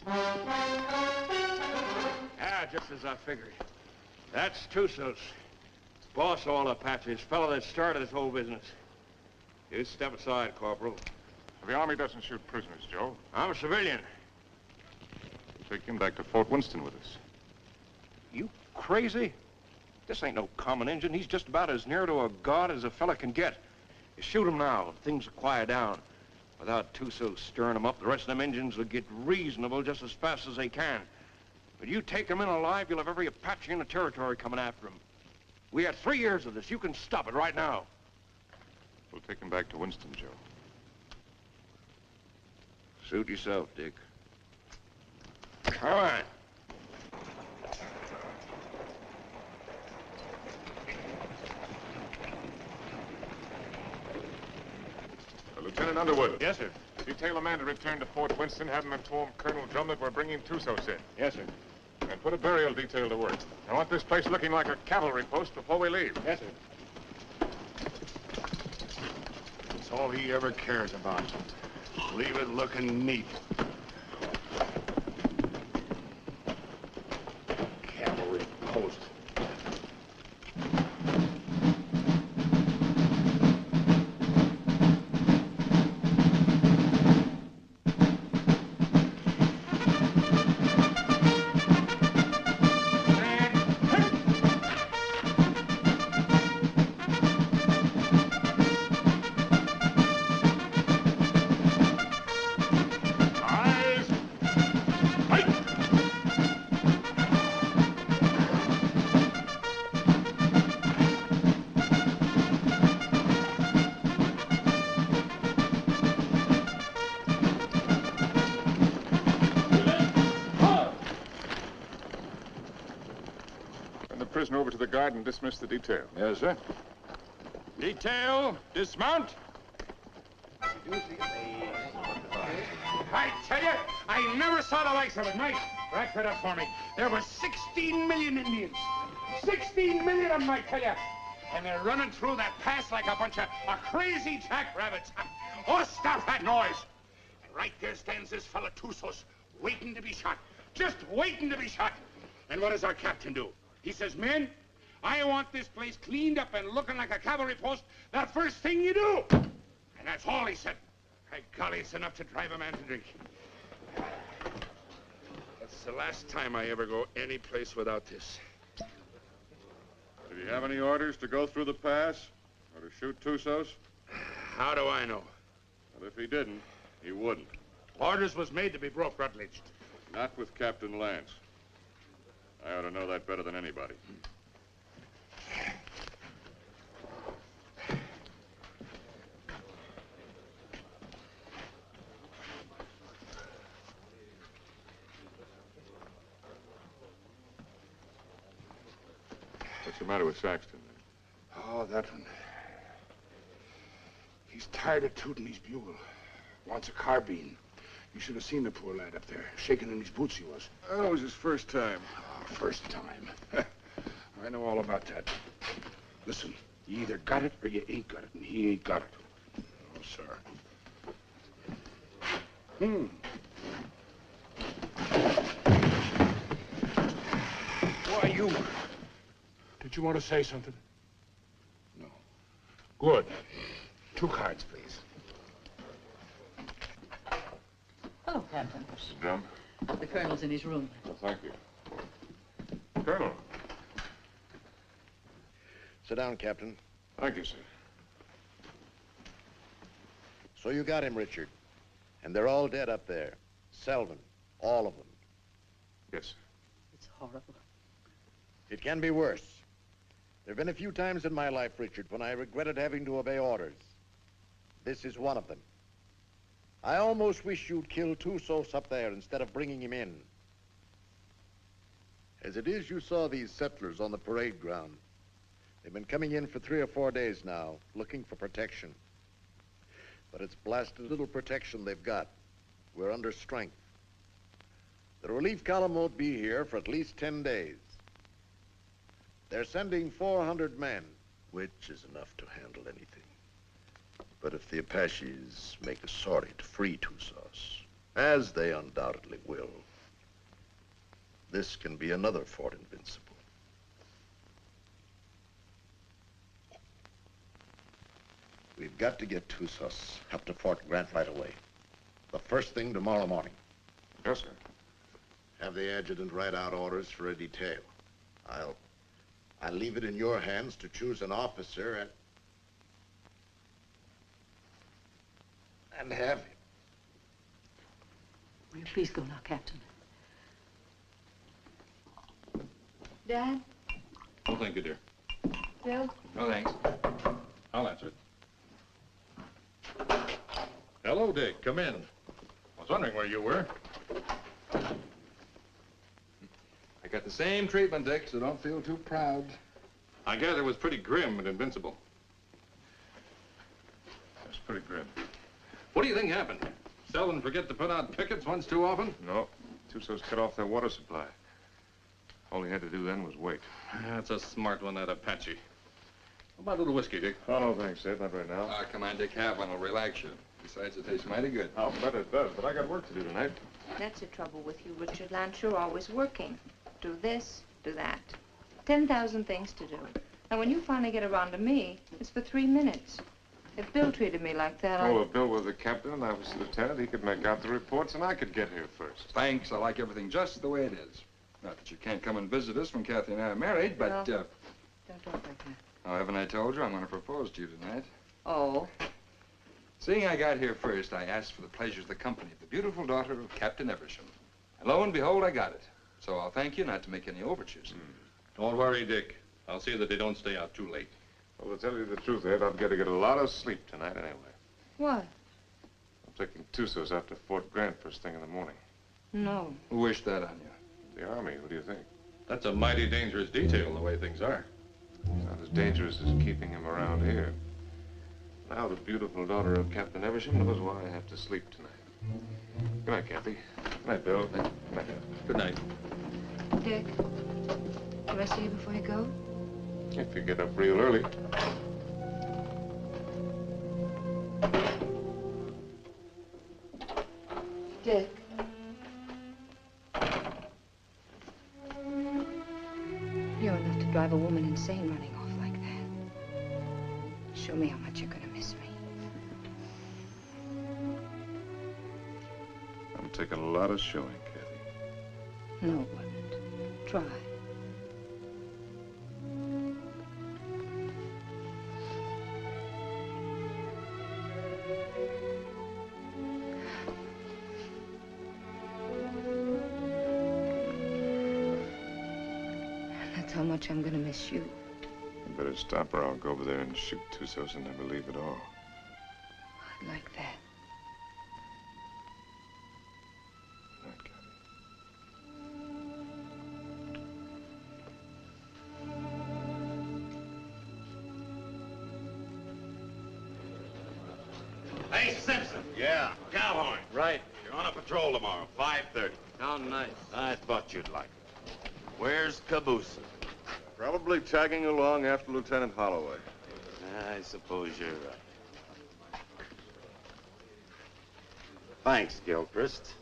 Ah, just as I figured. That's Tussos. Boss of all Apaches, fellow that started this whole business. You step aside, Corporal. The Army doesn't shoot prisoners, Joe. I'm a civilian. Take him back to Fort Winston with us. You crazy? This ain't no common Injun. He's just about as near to a god as a fella can get. You shoot him now, things will quiet down. Without Tussos stirring them up, the rest of them Injuns will get reasonable just as fast as they can. But you take him in alive, you'll have every Apache in the territory coming after him. We had 3 years of this. You can stop it right now. We'll take him back to Winston, Joe. Suit yourself, Dick. All right. Lieutenant Underwood. Yes, sir. Detail a man to return to Fort Winston, have him inform Colonel Drum that we're bringing Tussos in. Yes, sir. And put a burial detail to work. I want this place looking like a cavalry post before we leave. Yes, sir. That's all he ever cares about. Leave it looking neat. Cavalry post. Over to the guard and dismiss the detail. Yes, sir. Detail, dismount. I tell you, I never saw the likes of it. Mike, rack that up for me. There were 16 million Indians. 16 million of them, I tell you. And they're running through that pass like a bunch of crazy jackrabbits. Oh, stop that noise. And right there stands this fella Tussos, waiting to be shot. Just waiting to be shot. And what does our captain do? He says, men, I want this place cleaned up and looking like a cavalry post the first thing you do. And that's all he said. By golly, it's enough to drive a man to drink. That's the last time I ever go any place without this. Did he have any orders to go through the pass or to shoot Tussos? How do I know? Well, if he didn't, he wouldn't. Orders was made to be broke, Rutledge. Not with Captain Lance. I ought to know that better than anybody. What's the matter with Saxton? Oh, that one. He's tired of tooting his bugle. Wants a carbine. You should have seen the poor lad up there. Shaking in his boots he was. Oh, it was his first time. Oh, first time. I know all about that. Listen, you either got it or you ain't got it, and he ain't got it. Oh, sir. Why, you... Did you want to say something? No. Good. 2 cards, please. Hello, Captain. Mrs. Drum? The colonel's in his room. Well, thank you. Colonel. Sit down, Captain. Thank you, sir. So you got him, Richard. And they're all dead up there. Selvin, all of them. Yes, sir. It's horrible. It can be worse. There have been a few times in my life, Richard, when I regretted having to obey orders. This is one of them. I almost wish you'd kill Tussos up there instead of bringing him in. As it is, you saw these settlers on the parade ground. They've been coming in for 3 or 4 days now, looking for protection. But it's blasted little protection they've got. We're under strength. The relief column won't be here for at least 10 days. They're sending 400 men, which is enough to handle anything. But if the Apaches make a sortie to free Tussos, as they undoubtedly will, this can be another Fort Invincible. We've got to get Tusos up to Fort Grant right away. The first thing tomorrow morning. Yes, sir. Have the adjutant write out orders for a detail. I'll leave it in your hands to choose an officer and have him. Will you please go now, Captain? Dad? Oh, thank you, dear. Bill? No, thanks. I'll answer it. Hello, Dick. Come in. I was wondering where you were. I got the same treatment, Dick, so don't feel too proud. I gather it was pretty grim and invincible. That's pretty grim. What do you think happened? Selden forget to put out pickets once too often? No. Tusos cut off their water supply. All he had to do then was wait. That's a smart one, that Apache. How about a little whiskey, Dick? Oh, no, thanks, Ed. Not right now. Come on, Dick, have one. It'll relax you. Besides, it tastes mighty good. I'll bet it does, but I got work to do tonight. That's the trouble with you, Richard Lance. You're always working. Do this, do that. 10,000 things to do. And when you finally get around to me, it's for 3 minutes. If Bill treated me like that, Oh, if Bill were the captain and I was the lieutenant, he could make out the reports and I could get here first. Thanks. I like everything just the way it is. Not that you can't come and visit us when Kathy and I are married, but, Well, don't talk like that. oh, haven't I told you I'm going to propose to you tonight? Oh, Seeing I got here first, I asked for the pleasure of the company of the beautiful daughter of Captain Eversham. And lo and behold, I got it. So I'll thank you not to make any overtures. Don't worry, Dick. I'll see that they don't stay out too late. Well, to tell you the truth, Ed, I've got to get a lot of sleep tonight anyway. what? I'm taking Tusos out to Fort Grant first thing in the morning. No. Who wished that on you? The Army, what do you think? That's a mighty dangerous detail, the way things are. It's not as dangerous as keeping him around here. Now the beautiful daughter of Captain Eversham knows why I have to sleep tonight. Good night, Kathy. Good night, Bill. Good night, Ed. Good night. Dick, can I see you before you go? If you get up real early. Dick. You're enough to drive a woman insane running off like that. Show me how much you're gonna miss me. I'm taking a lot of showing, Kathy. No, it wasn't. Try. That's how much I'm gonna miss you. You better stop or I'll go over there and shoot Tusos and never leave at all. I'd like that. Good night, Kathy. Hey, Simpson. Yeah. Cowboy. Right. You're on a patrol tomorrow, 5:30. How nice. I thought you'd like it. Where's Caboose? Probably tagging along after Lieutenant Holloway. I suppose you're right. Thanks, Gilchrist.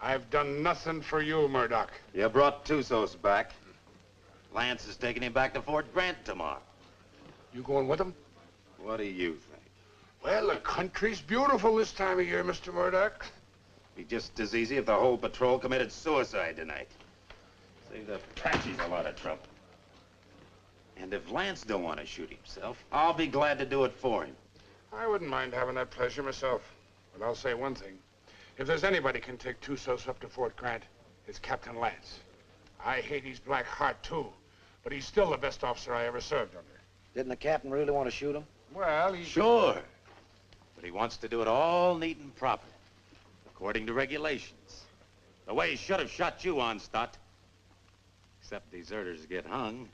I've done nothing for you, Murdoch. You brought Tusos back. Lance is taking him back to Fort Grant tomorrow. You going with him? What do you think? Well, the country's beautiful this time of year, Mr. Murdoch. Be just as easy if the whole patrol committed suicide tonight. Save the Apaches a lot of trouble. And if Lance don't want to shoot himself, I'll be glad to do it for him. I wouldn't mind having that pleasure myself. But I'll say one thing. If there's anybody can take Tusos up to Fort Grant, it's Captain Lance. I hate his black heart, too. But he's still the best officer I ever served under. Didn't the captain really want to shoot him? Well, he... Sure. But he wants to do it all neat and proper, according to regulations. The way he should have shot you on, Stott. Except deserters get hung,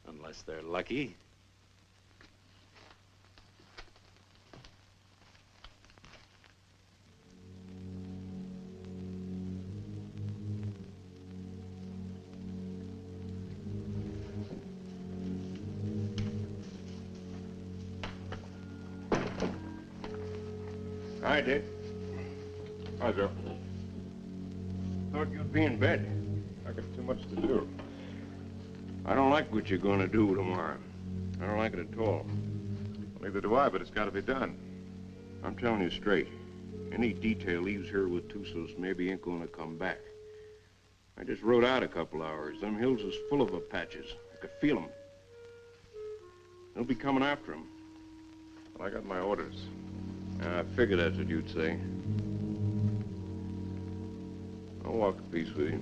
unless they're lucky. Hi, Dick. Hi, Joe. Thought you'd be in bed. I got too much to do. I don't like what you're going to do tomorrow. I don't like it at all. Neither do I, but it's got to be done. I'm telling you straight. Any detail leaves here with Tusos maybe ain't going to come back. I just rode out a couple hours. Them hills is full of Apaches. I could feel them. They'll be coming after him. Well, I got my orders. I figured that's what you'd say. I'll walk a piece with you.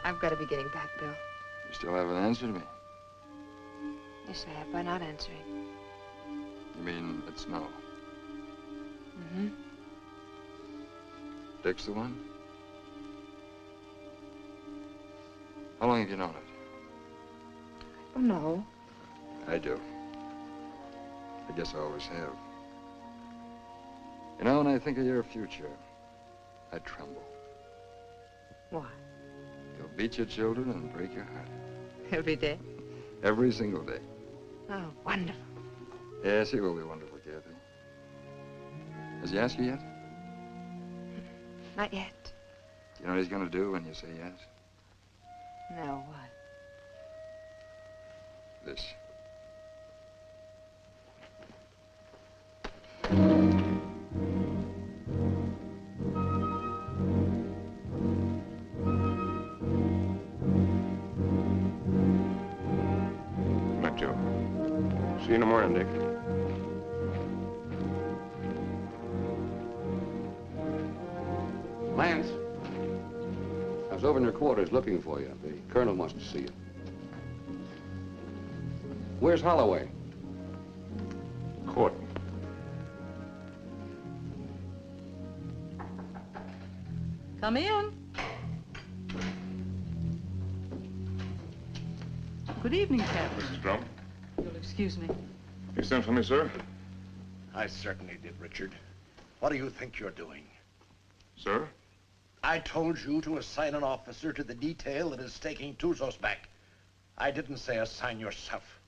I've got to be getting back, Bill. You still haven't answered me. Yes, I have by not answering. You mean it's no? Mm-hmm. Dick's the one? How long have you known it? Oh, no. I do. I guess I always have. You know, when I think of your future, I tremble. Why? He'll beat your children and break your heart. Every day? Every single day. Oh, wonderful. Yes, he will be wonderful, Kathy. Has he asked you yet? Not yet. Do you know what he's going to do when you say yes? No, what? This. Not Joe. See you in the morning, Dick. Lance, I was over in your quarters looking for you. The colonel wants to see you. Where's Holloway? Court. Come in. Good evening, Captain. Mrs. Drum, You'll excuse me. you sent for me, sir? I certainly did, Richard. What do you think you're doing? Sir? I told you to assign an officer to the detail that is taking Tuzos back. I didn't say assign yourself.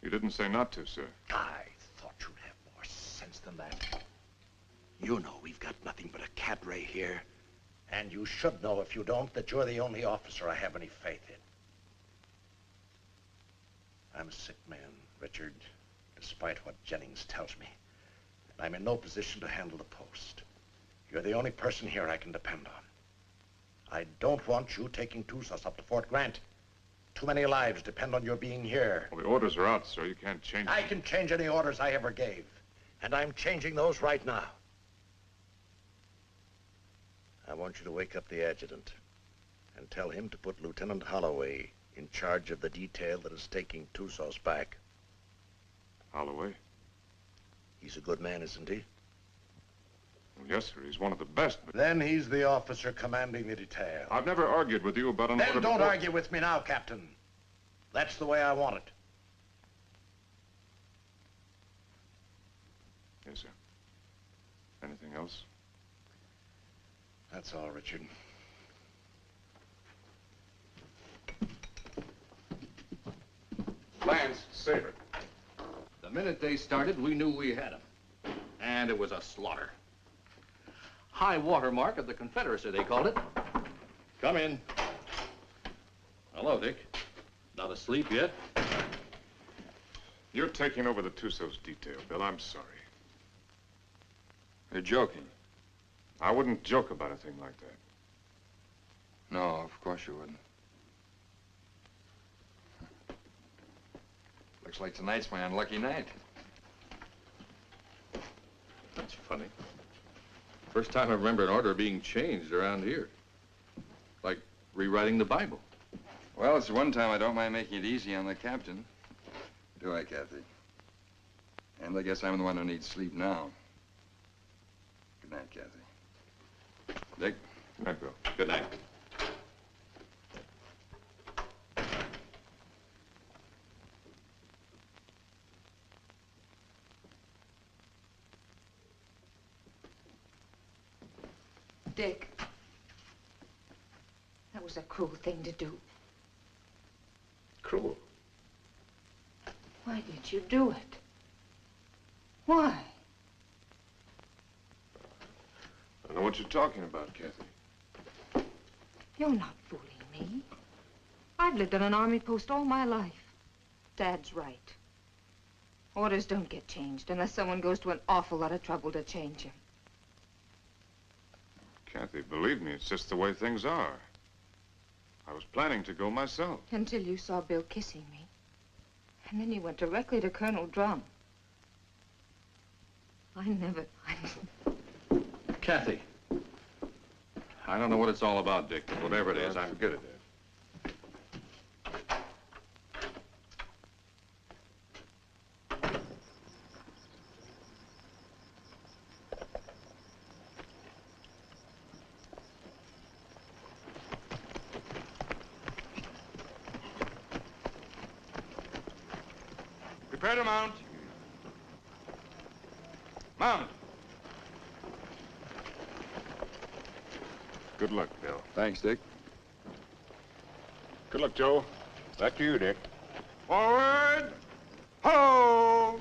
You didn't say not to, sir. I thought you'd have more sense than that. You know we've got nothing but a cadre here. And you should know, if you don't, that you're the only officer I have any faith in. I'm a sick man, Richard, despite what Jennings tells me. And I'm in no position to handle the post. You're the only person here I can depend on. I don't want you taking Tuzos up to Fort Grant. Too many lives depend on your being here. Well, the orders are out, sir. You can't change them. I can change any orders I ever gave. And I'm changing those right now. I want you to wake up the adjutant and tell him to put Lieutenant Holloway in charge of the detail that is taking Tuzos back. Holloway? He's a good man, isn't he? Well, yes, sir. He's one of the best, but... Then he's the officer commanding the detail. I've never argued with you about an order Then don't before. argue with me now, Captain. That's the way I want it. Yes, sir. Anything else? That's all, Richard. Lance, save it. The minute they started, we knew we had them. And it was a slaughter. High water mark of the Confederacy, they called it. Come in. Hello, Dick. Not asleep yet? You're taking over the Tuzos detail, Bill. I'm sorry. You're joking. I wouldn't joke about a thing like that. No, of course you wouldn't. Looks like tonight's my unlucky night. That's funny. First time I remember an order being changed around here. Like rewriting the Bible. Well, it's the one time I don't mind making it easy on the captain. Do I, Kathy? And I guess I'm the one who needs sleep now. Good night, Kathy. Dick? Good night, Bill. Good night. Dick, that was a cruel thing to do. Cruel. Why did you do it? Why? I don't know what you're talking about, Kathy. You're not fooling me. I've lived on an army post all my life. Dad's right. Orders don't get changed unless someone goes to an awful lot of trouble to change them. Kathy, believe me, it's just the way things are. I was planning to go myself. Until you saw Bill kissing me. And then you went directly to Colonel Drum. Kathy. I don't know what it's all about, Dick, but whatever it is, Forget it, Dad. Prepare to mount. Mount. Good luck, Bill. Thanks, Dick. Good luck, Joe. Back to you, Dick. Forward. Ho!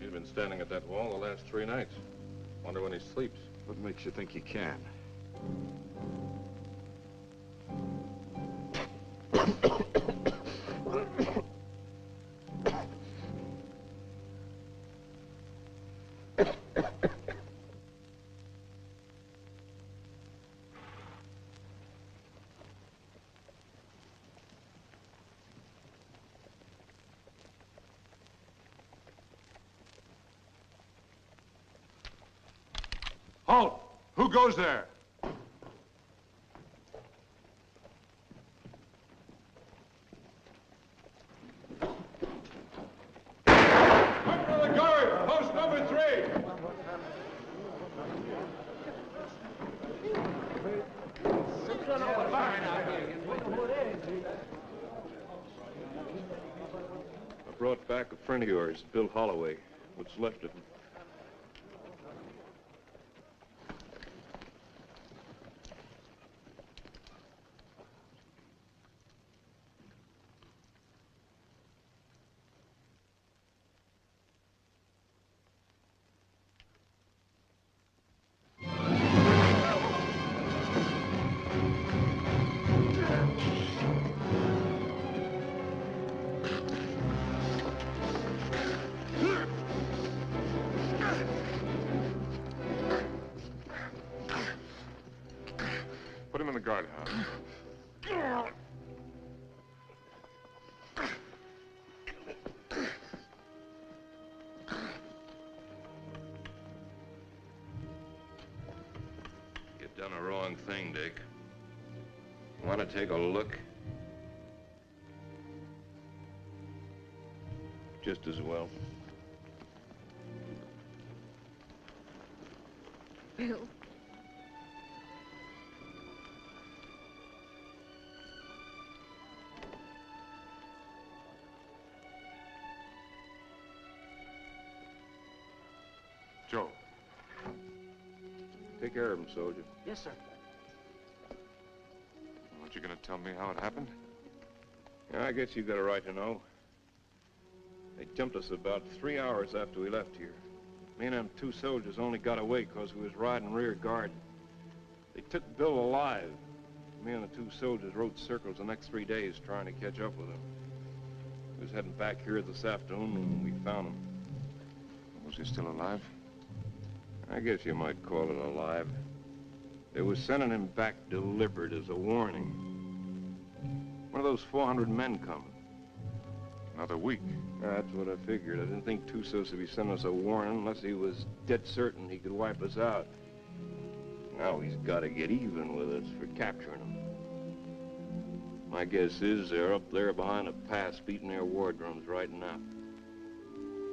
He's been standing at that wall the last 3 nights. Wonder when he sleeps. What makes you think he can? Halt! Who goes there? Under the guard! Post number 3! I brought back a friend of yours, Bill Holloway. What's left of him. Put him in the guardhouse. You've done a wrong thing, Dick. Want to take a look? Just as well. Bill. Take care of him, soldier. Yes, sir. Aren't you going to tell me how it happened? Yeah, I guess you got a right to know. They jumped us about 3 hours after we left here. Me and them 2 soldiers only got away because we was riding rear guard. They took Bill alive. Me and the 2 soldiers rode circles the next 3 days trying to catch up with him. We was heading back here this afternoon when we found him. Was he still alive? I guess you might call it alive. They was sending him back delivered as a warning. One of those 400 men coming. Another week. That's what I figured. I didn't think Tussos would be sending us a warning unless he was dead certain he could wipe us out. Now he's got to get even with us for capturing him. My guess is they're up there behind a pass beating their war drums right now.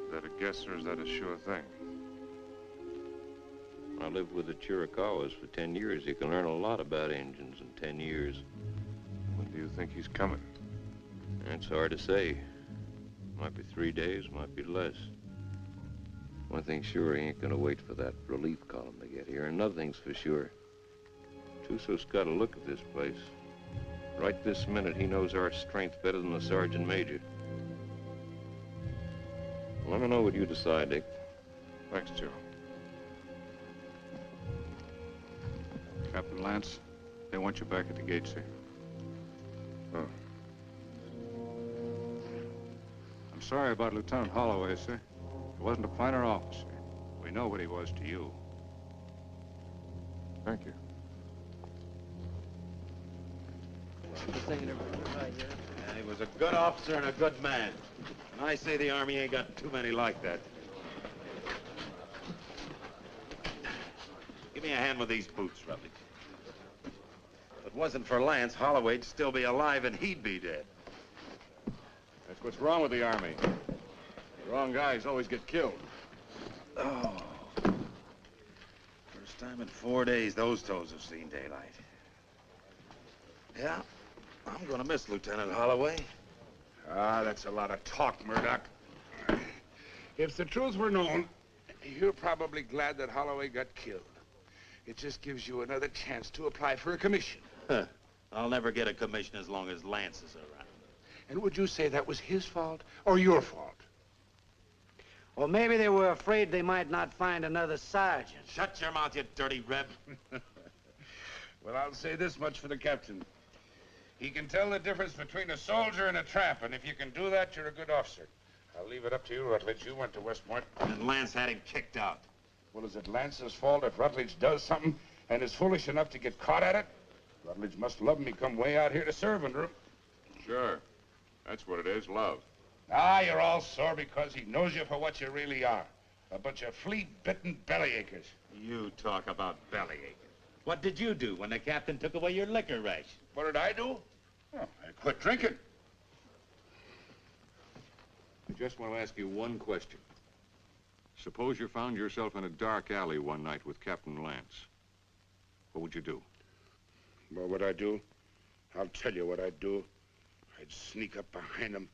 Is that a guess or is that a sure thing? I lived with the Chiricahuas for 10 years. You can learn a lot about Indians in 10 years. When do you think he's coming? It's hard to say. Might be 3 days, might be less. One thing's sure, he ain't gonna wait for that relief column to get here. Another thing's for sure. Tussos got a look at this place. Right this minute, he knows our strength better than the sergeant major. Let me know what you decide, Dick. Thanks, Joe. Captain Lance, they want you back at the gate, sir. Oh. I'm sorry about Lieutenant Holloway, sir. He wasn't a finer officer. We know what he was to you. Thank you. Yeah, he was a good officer and a good man. And I say the Army ain't got too many like that. Give me a hand with these boots, Rutledge. If it wasn't for Lance, Holloway'd still be alive and he'd be dead. That's what's wrong with the Army. The wrong guys always get killed. Oh. First time in 4 days those toes have seen daylight. Yeah, I'm gonna miss Lieutenant Holloway. Ah, that's a lot of talk, Murdoch. If the truth were known, you're probably glad that Holloway got killed. It just gives you another chance to apply for a commission. Huh. I'll never get a commission as long as Lance is around. And would you say that was his fault or your fault? Or maybe they were afraid they might not find another sergeant. Shut your mouth, you dirty reb. Well, I'll say this much for the captain. He can tell the difference between a soldier and a tramp, and if you can do that, you're a good officer. I'll leave it up to you, Rutledge. You went to West Point. And Lance had him kicked out. Well, is it Lance's fault if Rutledge does something and is foolish enough to get caught at it? Rutledge must love him. He come way out here to serve under him. Sure. That's what it is, love. Ah, you're all sore because he knows you for what you really are. A bunch of flea-bitten bellyachers. You talk about bellyaching. What did you do when the captain took away your liquor ration? What did I do? Oh, I quit drinking. I just want to ask you one question. Suppose you found yourself in a dark alley one night with Captain Lance. What would you do? What would I do? I'll tell you what I'd do. I'd sneak up behind him,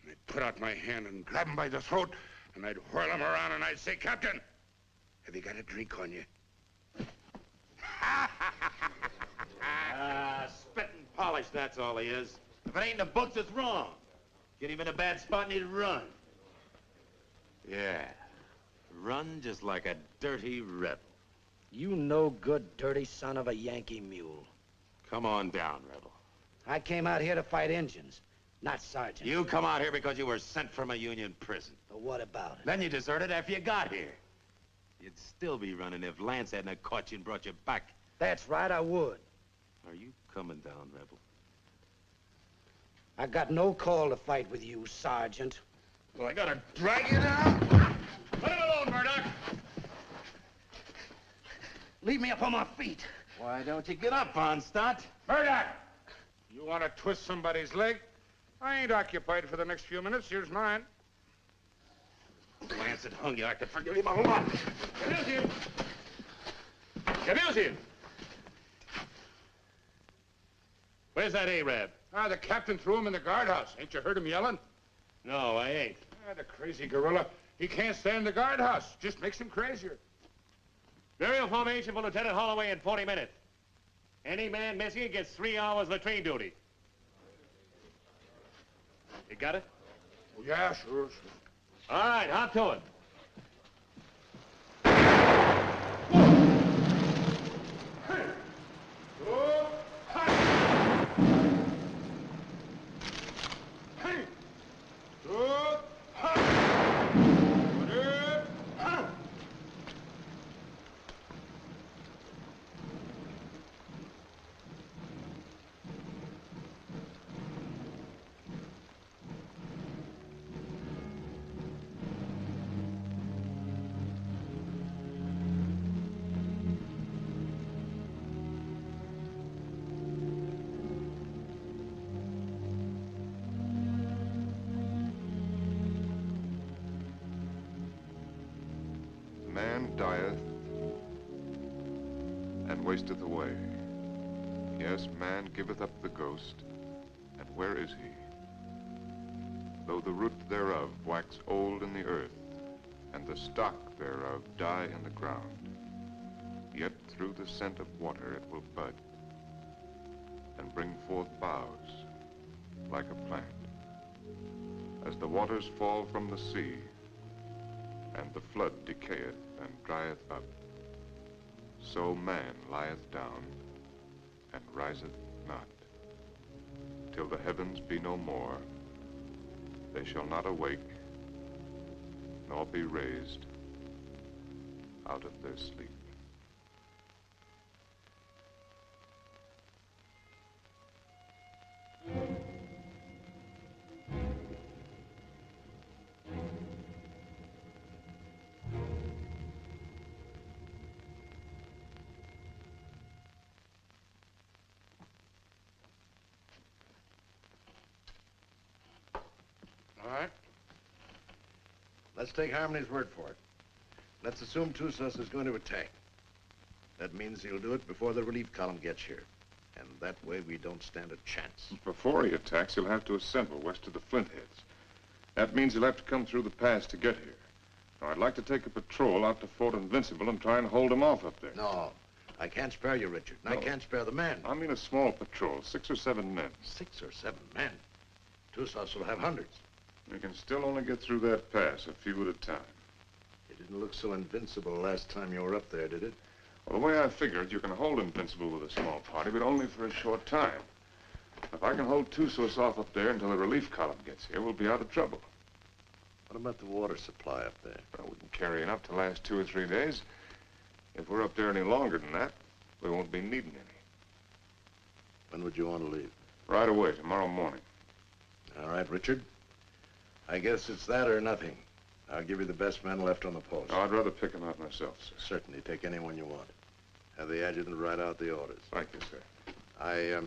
and I'd put out my hand and grab him by the throat, and I'd whirl him around, and I'd say, Captain, have you got a drink on you? Spit and polish, that's all he is. If it ain't in the books, it's wrong. Get him in a bad spot and he'd run. Yeah, run just like a dirty rebel. You no good, dirty son of a Yankee mule. Come on down, rebel. I came out here to fight Injuns, not sergeants. You come out here because you were sent from a Union prison. But what about it? Then you deserted after you got here. You'd still be running if Lance hadn't caught you and brought you back. That's right, I would. Are you coming down, rebel? I got no call to fight with you, Sergeant. Well, I gotta drag you down? Let him alone, Murdoch! Leave me up on my feet. Why don't you get up, Onstott? Murdoch! You want to twist somebody's leg? I ain't occupied for the next few minutes. Here's mine. Lance had hung you. I could forgive him a lot. Abuse him! Abuse him! Where's that Arab? Ah, the captain threw him in the guardhouse. Ain't you heard him yelling? No, I ain't. Ah, the crazy gorilla. He can't stand the guardhouse. Just makes him crazier. Burial formation for Lieutenant Holloway in 40 minutes. Any man missing it gets 3 hours latrine duty. You got it? Oh, yeah, sure. All right, hop to it. Man dieth and wasteth away. Yes, man giveth up the ghost, and where is he? Though the root thereof wax old in the earth, and the stock thereof die in the ground, yet through the scent of water it will bud, and bring forth boughs like a plant. As the waters fall from the sea, and the flood decayeth and drieth up, so man lieth down and riseth not. Till the heavens be no more, they shall not awake, nor be raised out of their sleep. All right. Let's take Harmony's word for it. Let's assume Tussos is going to attack. That means he'll do it before the relief column gets here. And that way we don't stand a chance. Before he attacks, he'll have to assemble west of the Flintheads. That means he'll have to come through the pass to get here. Now, I'd like to take a patrol out to Fort Invincible and try and hold him off up there. No, I can't spare you, Richard. And No. I can't spare the men. I mean a small patrol, 6 or 7 men. 6 or 7 men? Tussos will have hundreds. We can still only get through that pass, a few at a time. It didn't look so invincible last time you were up there, did it? Well, the way I figured, you can hold Invincible with a small party, but only for a short time. If I can hold Tussos off up there until the relief column gets here, we'll be out of trouble. What about the water supply up there? Well, we can carry enough to last 2 or 3 days. If we're up there any longer than that, we won't be needing any. When would you want to leave? Right away, tomorrow morning. All right, Richard. I guess it's that or nothing. I'll give you the best men left on the post. Oh, I'd rather pick them out myself, sir. Certainly, take anyone you want. Have the adjutant write out the orders. Thank you, sir. I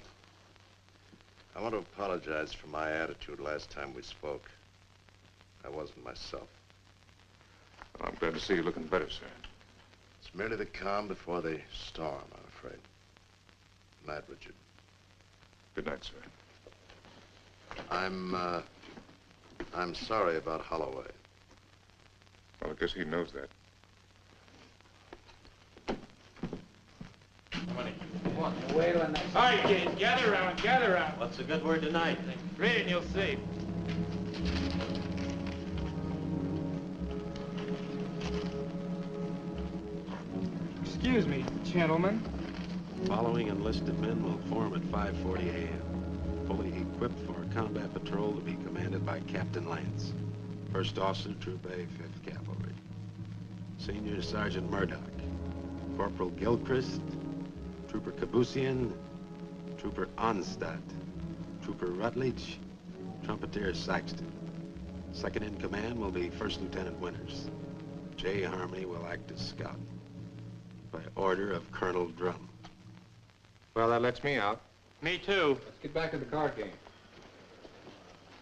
want to apologize for my attitude last time we spoke. I wasn't myself. Well, I'm glad to see you looking better, sir. It's merely the calm before the storm, I'm afraid. Good night, Richard. Good night, sir. I'm sorry about Holloway. Well, I guess he knows that. Wait on that. All right, kids, gather around, gather around. What's a good word tonight? Read and you'll see. Excuse me, gentlemen. Following enlisted men will form at 5:40 a.m., fully equipped for a combat patrol to be commanded by Captain Lance, 1st Officer, Troop A, 5th Cavalry. Senior Sergeant Murdoch, Corporal Gilchrist, Trooper Kabusian, Trooper Onstadt, Trooper Rutledge, Trumpeter Saxton. Second in command will be 1st Lieutenant Winters. J. Harmony will act as scout, by order of Colonel Drum. Well, that lets me out. Me too. Let's get back to the card game.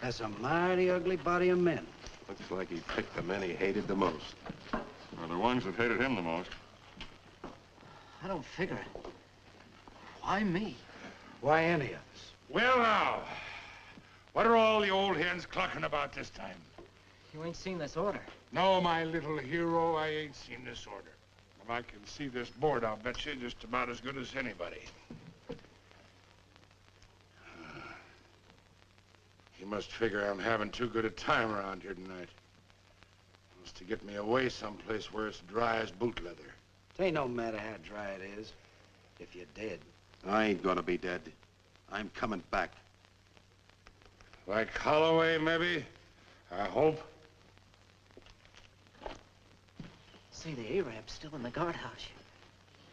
That's a mighty ugly body of men. Looks like he picked the men he hated the most. Well, the ones that hated him the most. I don't figure it. Why me? Why any of us? Well, now, what are all the old hens clucking about this time? You ain't seen this order. No, my little hero, I ain't seen this order. I can see this board, I'll bet you just about as good as anybody. He must figure I'm having too good a time around here tonight. Wants to get me away someplace where it's dry as boot leather. It ain't no matter how dry it is, if you're dead. I ain't gonna be dead. I'm coming back. Like Holloway, maybe? I hope. Say, the Arab's still in the guardhouse.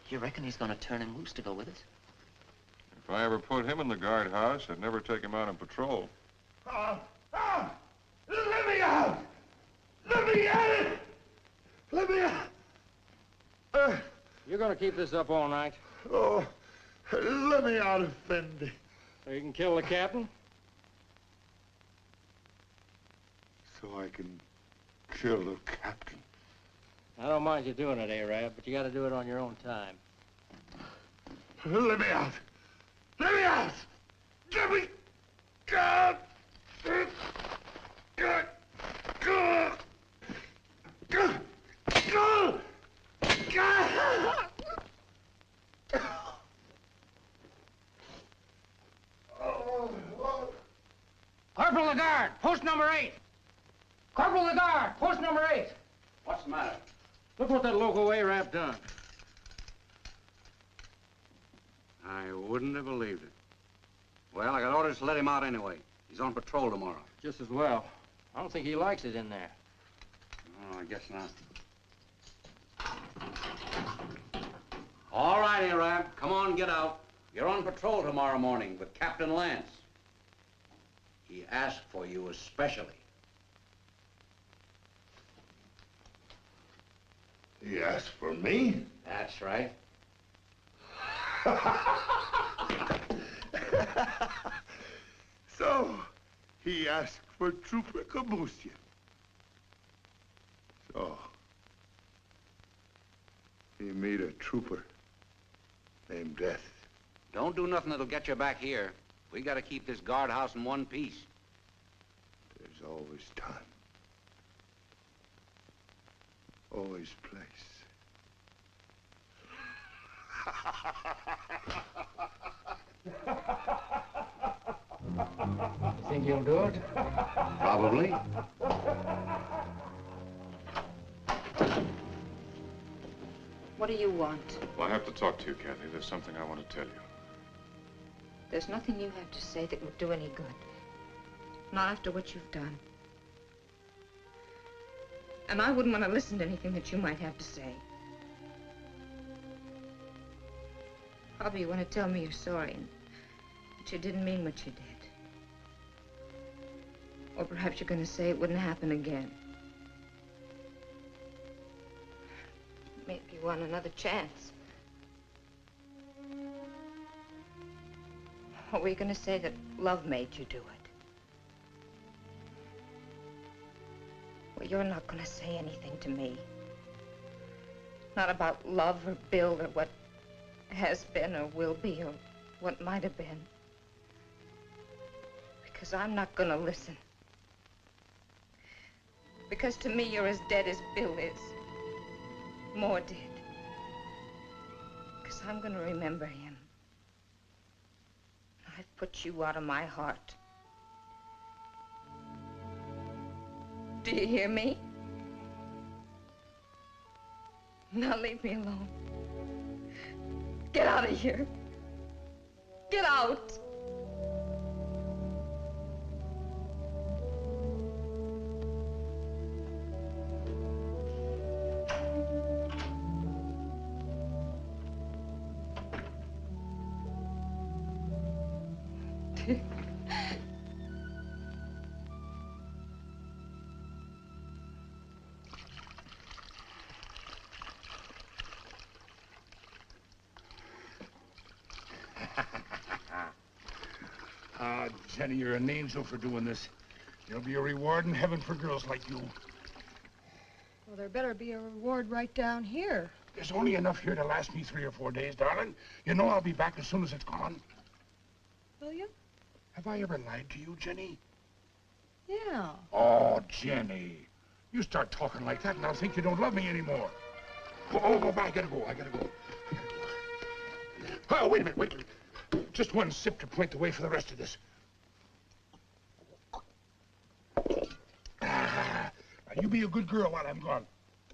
You reckon he's gonna turn him loose to go with us? If I ever put him in the guardhouse, I'd never take him out on patrol. Let me out! Let me out! Let me out! You're gonna keep this up all night? Oh, let me out, Effendi. So you can kill the captain? So I can kill the captain. I don't mind you doing it, Arab, but you gotta do it on your own time. Let me out! Let me out! Let me out! Corporal Lagarde, post number 8. Corporal Lagarde, post number 8. What's the matter? Look what that local Arab done. I wouldn't have believed it. Well, I got orders to let him out anyway. He's on patrol tomorrow. Just as well. I don't think he likes it in there. Oh, I guess not. All right, Arab, come on, get out. You're on patrol tomorrow morning with Captain Lance. He asked for you especially. He asked for me? That's right. So, he asked for Trooper Kabusian. So, he meet a trooper named Death. Don't do nothing that'll get you back here. We gotta keep this guardhouse in one piece. There's always time. Always place. Think you'll do it? Probably. What do you want? Well, I have to talk to you, Kathy. There's something I want to tell you. There's nothing you have to say that would do any good. Not after what you've done. And I wouldn't want to listen to anything that you might have to say. Probably you want to tell me you're sorry and that you didn't mean what you did. Or perhaps you're going to say it wouldn't happen again. Maybe you want another chance. Or were you going to say that love made you do it? Well, you're not going to say anything to me. Not about love or Bill or what has been or will be or what might have been. Because I'm not going to listen. Because to me, you're as dead as Bill is. More dead. Because I'm going to remember him. I've put you out of my heart. Do you hear me? Now leave me alone. Get out of here. Get out. Jenny, you're an angel for doing this. There'll be a reward in heaven for girls like you. Well, there better be a reward right down here. There's only enough here to last me 3 or 4 days, darling. You know I'll be back as soon as it's gone. Will you? Have I ever lied to you, Jenny? Yeah. Oh, Jenny. You start talking like that and I'll think you don't love me anymore. Oh, I gotta go. Oh, wait a minute. Just one sip to point the way for the rest of this. Now, you be a good girl while I'm gone,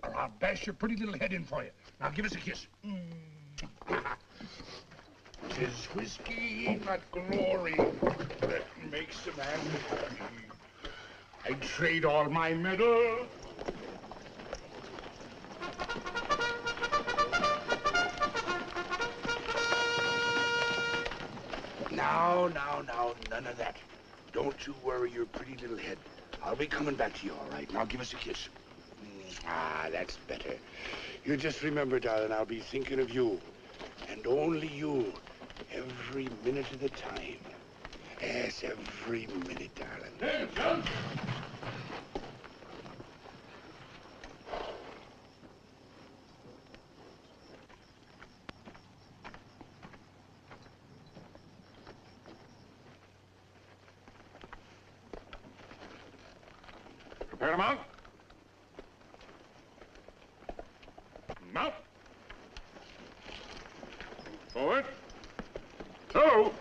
or I'll bash your pretty little head in for you. Now, give us a kiss. 'Tis whiskey, not glory, that makes a man happy. I'd trade all my medal. Now, none of that. Don't you worry your pretty little head. I'll be coming back to you, all right? Now give us a kiss. That's better. You just remember, darling, I'll be thinking of you. And only you. Every minute of the time. Yes, every minute, darling. Hey, John. Prepare to mount. Mount. Forward. Two.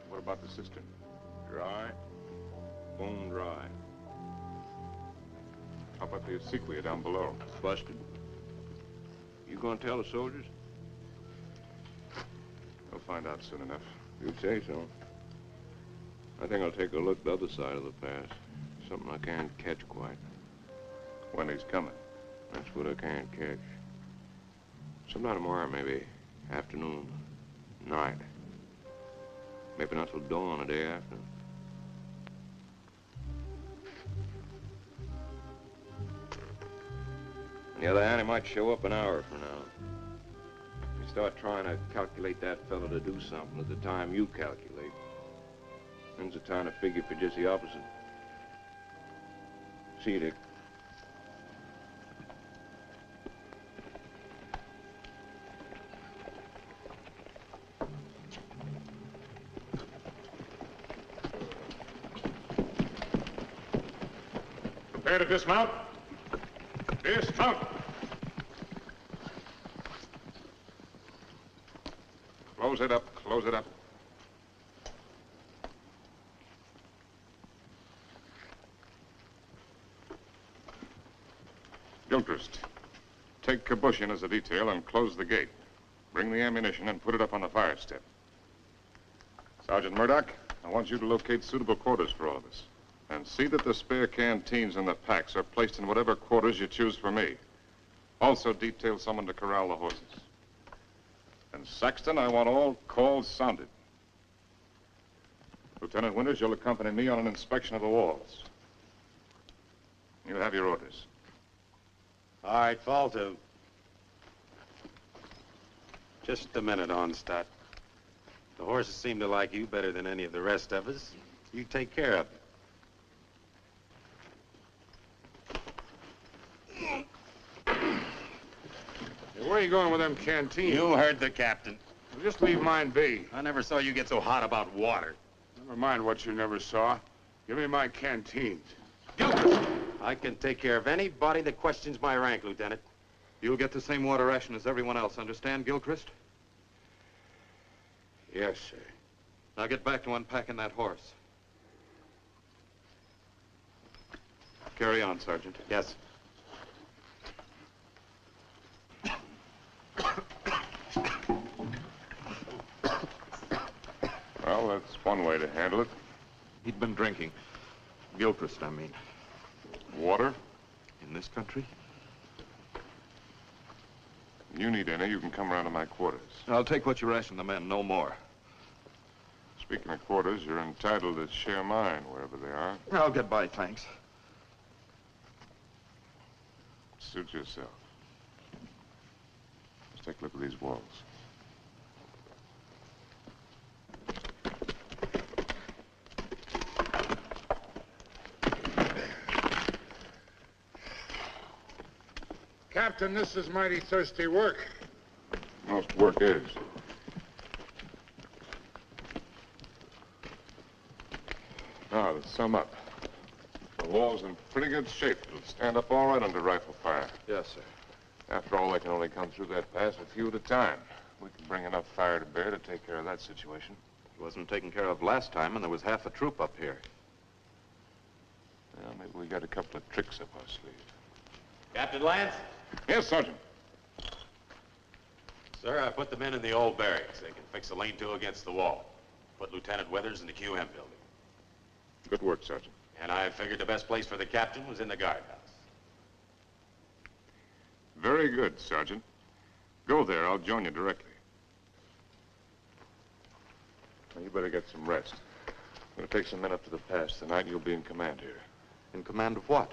What about the cistern? Dry. Bone dry. How about the acequia down below? Busted. You gonna tell the soldiers? We'll find out soon enough. You'd say so. I think I'll take a look the other side of the pass. Something I can't catch quite. When he's coming. That's what I can't catch. Sometime tomorrow, maybe. Afternoon. Night. Maybe not till dawn the day after. On the other hand, he might show up an hour from now. You start trying to calculate that fellow to do something at the time you calculate. Then's the time to figure for just the opposite. See you, Dick. Prepare to dismount. Dismount. Close it up. Close it up. Gilchrist. Take Kabush in as a detail and close the gate. Bring the ammunition and put it up on the fire step. Sergeant Murdoch, I want you to locate suitable quarters for all of us. And see that the spare canteens and the packs are placed in whatever quarters you choose for me. Also detail someone to corral the horses. And Saxton, I want all calls sounded. Lieutenant Winters, you'll accompany me on an inspection of the walls. You have your orders. All right, fall to. Just a minute, Onstadt. The horses seem to like you better than any of the rest of us. You take care of them. Hey, where are you going with them canteens? You heard the captain. Well, just leave mine be. I never saw you get so hot about water. Never mind what you never saw. Give me my canteens. I can take care of anybody that questions my rank, Lieutenant. You'll get the same water ration as everyone else, understand, Gilchrist? Yes, sir. Now get back to unpacking that horse. Carry on, Sergeant. Yes. Well, that's one way to handle it. He'd been drinking. Gilchrist, I mean. Water? In this country? You need any, you can come around to my quarters. I'll take what you ration the men, no more. Speaking of quarters, you're entitled to share mine, wherever they are. I'll get by, thanks. Suit yourself. Let's take a look at these walls. Captain, this is mighty thirsty work. Most work is. Now, to sum up. The wall's in pretty good shape. It'll stand up all right under rifle fire. Yes, sir. After all, they can only come through that pass a few at a time. We can bring enough fire to bear to take care of that situation. It wasn't taken care of last time, and there was half a troop up here. Well, maybe we got a couple of tricks up our sleeve. Captain Lance? Yes, Sergeant. Sir, I put the men in the old barracks. They can fix a lean-to against the wall. Put Lieutenant Withers in the QM building. Good work, Sergeant. And I figured the best place for the captain was in the guardhouse. Very good, Sergeant. Go there. I'll join you directly. Now, you better get some rest. I'm going to take some men up to the pass. Tonight, you'll be in command here. In command of what?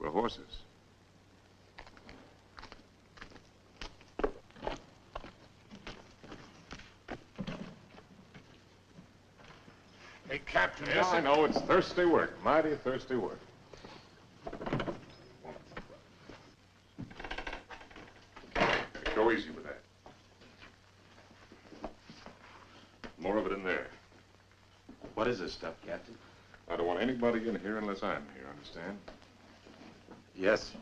The horses. Hey, Captain, Yes, I know. It's thirsty work. Mighty thirsty work. Go easy with that. More of it in there. What is this stuff, Captain? I don't want anybody in here unless I'm here, understand? Yes.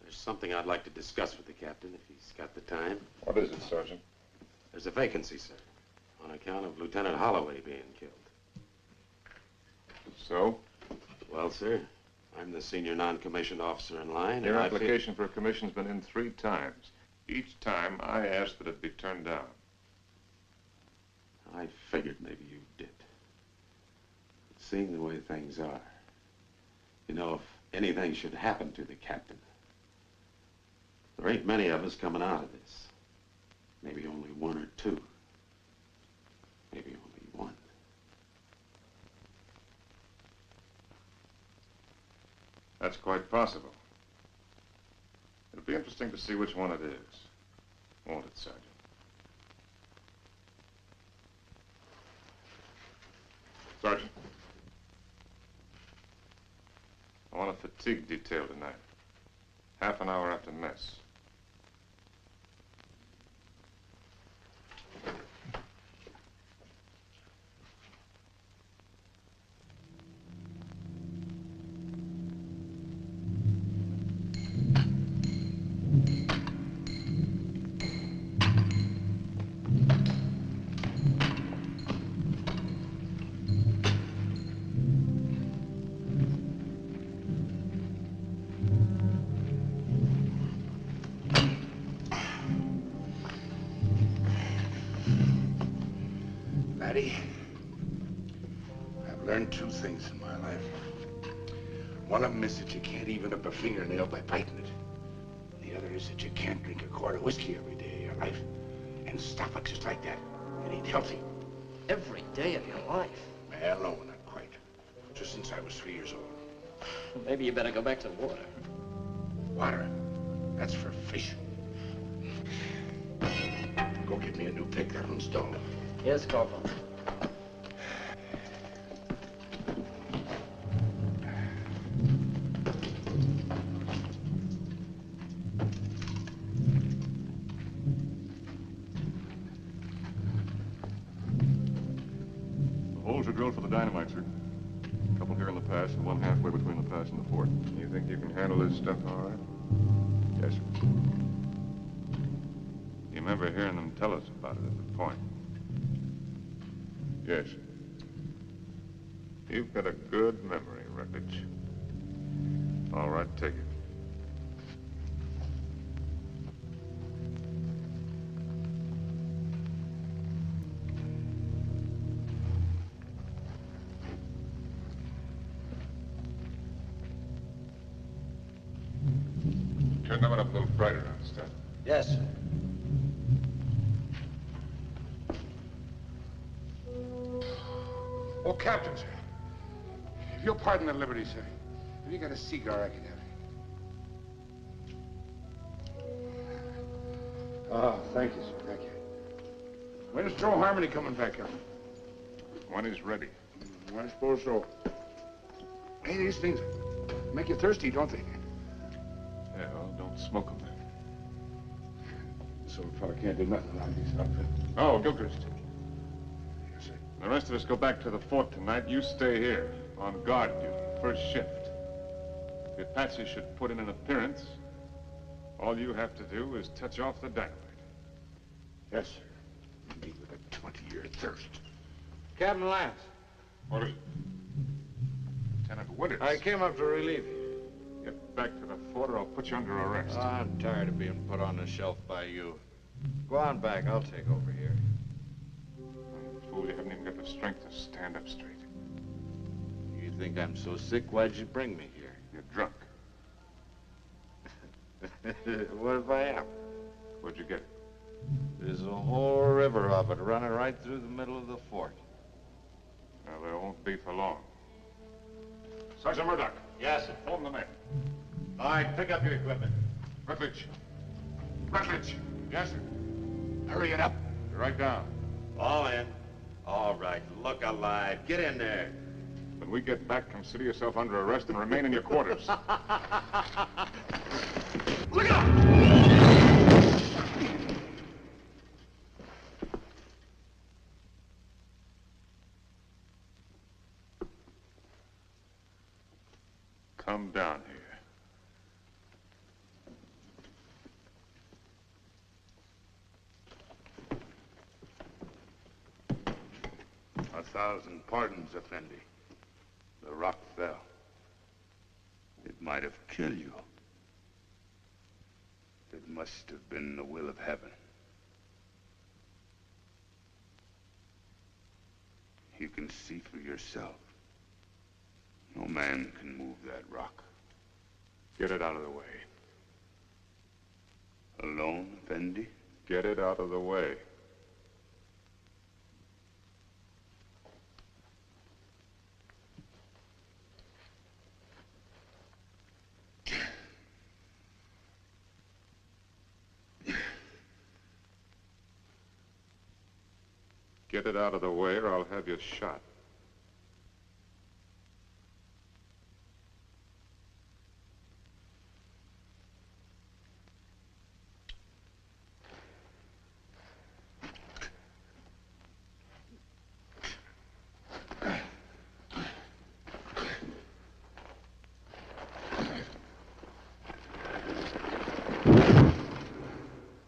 There's something I'd like to discuss with the captain, if he's got the time. What is it, Sergeant? There's a vacancy, sir, on account of Lieutenant Holloway being killed. So? Well, sir, I'm the senior non-commissioned officer in line. Your and application for a commission's been in 3 times. Each time, I asked that it be turned down. I figured maybe you did. But seeing the way things are, you know, if anything should happen to the captain, there ain't many of us coming out of this. Maybe only 1 or 2. Maybe only 1. That's quite possible. It'll be interesting to see which one it is. Won't it, Sergeant? Sergeant. I want a fatigue detail tonight. Half an hour after mess. Patty, I've learned two things in my life. One of them is that you can't even up a fingernail by biting it. The other is that you can't drink a quart of whiskey every day of your life and stop it just like that and eat healthy. Every day of your life? Well, no, not quite. Just since I was 3 years old. Maybe you better go back to the water. Water? That's for fish. Go get me a new pick. That one's dull. Yes, Corporal. The holes are drilled for the dynamite, sir. A couple here in the pass and one halfway between the pass and the fort. You think you can handle this stuff all right? Yes, sir. You remember hearing them tell us about it at the point? Yes. You've got a good memory, Rutledge. All right, take it. Turn that one up a little brighter, understand? Yes, sir. Oh, Captain, sir. If you'll pardon the liberty, sir. Have you got a cigar I could have? Oh, thank you, sir. Thank you. When's Joe Harmony coming back up? When he's ready. I suppose so. Hey, these things make you thirsty, don't they? Yeah, well, don't smoke them then. So a fella can't do nothing around these outfits. Oh, Gilchrist. Yes, sir. The rest of us go back to the fort tonight. You stay here, on guard duty, first shift. If Apache should put in an appearance, all you have to do is touch off the dynamite. Yes, sir. Me with a 20-year thirst. Captain Lance. What is it? Lieutenant Winters. I came up to relieve you. Get back to the fort or I'll put you under arrest. I'm tired of being put on the shelf by you. Go on back. I'll take over here. Fool, you haven't even got the strength to stand up straight. You think I'm so sick? Why'd you bring me here? You're drunk. What if I am? Where'd you get it? There's a whole river of it running right through the middle of the fort. Well, there won't be for long. Sergeant Murdoch. Yes, sir. Form the men. All right, pick up your equipment. Rutledge. Rutledge. Yes, sir. Hurry it up. Right down. All in. All right, look alive. Get in there. When we get back, consider yourself under arrest and remain in your quarters. Look out! Come down here. A thousand pardons, Effendi. The rock fell. It might have killed you. It must have been the will of heaven. You can see for yourself. No man can move that rock. Get it out of the way. Alone, Effendi? Get it out of the way. Get it out of the way or I'll have you shot.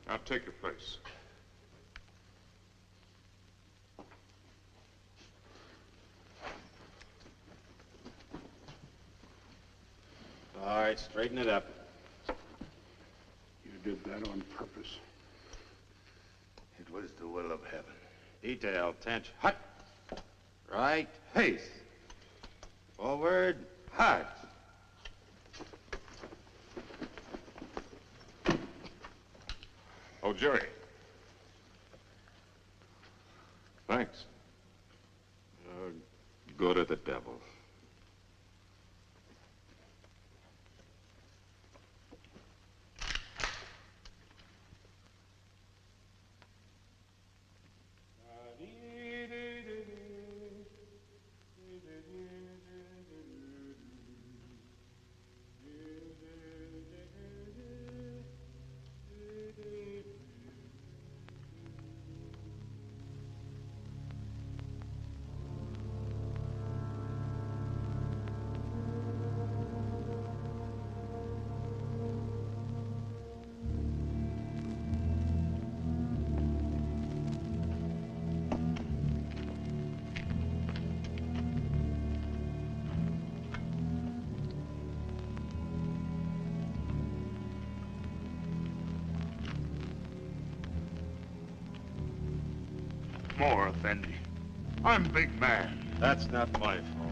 Now take your place. All right, straighten it up. You did that on purpose. It was the will of heaven. Detail, tension. Hut! Right. Haste. Forward. Hard. Oh, Jerry. Thanks. Go to the devil. More, Effendi. I'm big man. That's not my fault.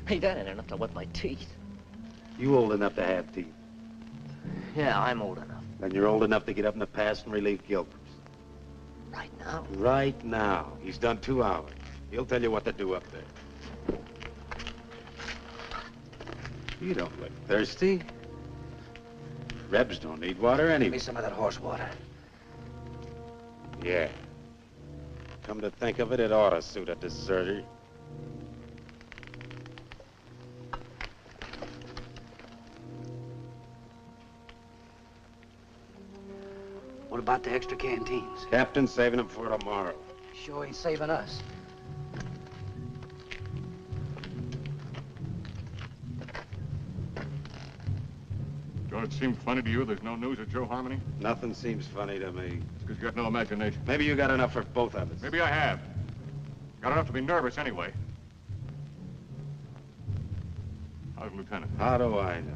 Hey, that ain't enough to wet my teeth. You old enough to have teeth. Yeah, I'm old enough. Then you're old enough to get up in the past and relieve Gilbert. Right now? Right now. He's done 2 hours. He'll tell you what to do up there. You don't look thirsty. Rebs don't need water anyway. Give me some of that horse water. Yeah. Come to think of it, it ought to suit a deserter. What about the extra canteens? Captain's saving them for tomorrow. Sure he's saving us. Don't it seem funny to you there's no news of Joe Harmony? Nothing seems funny to me. It's because you got no imagination. Maybe you got enough for both of us. Maybe I have. Got enough to be nervous anyway. How's Lieutenant? How do I know?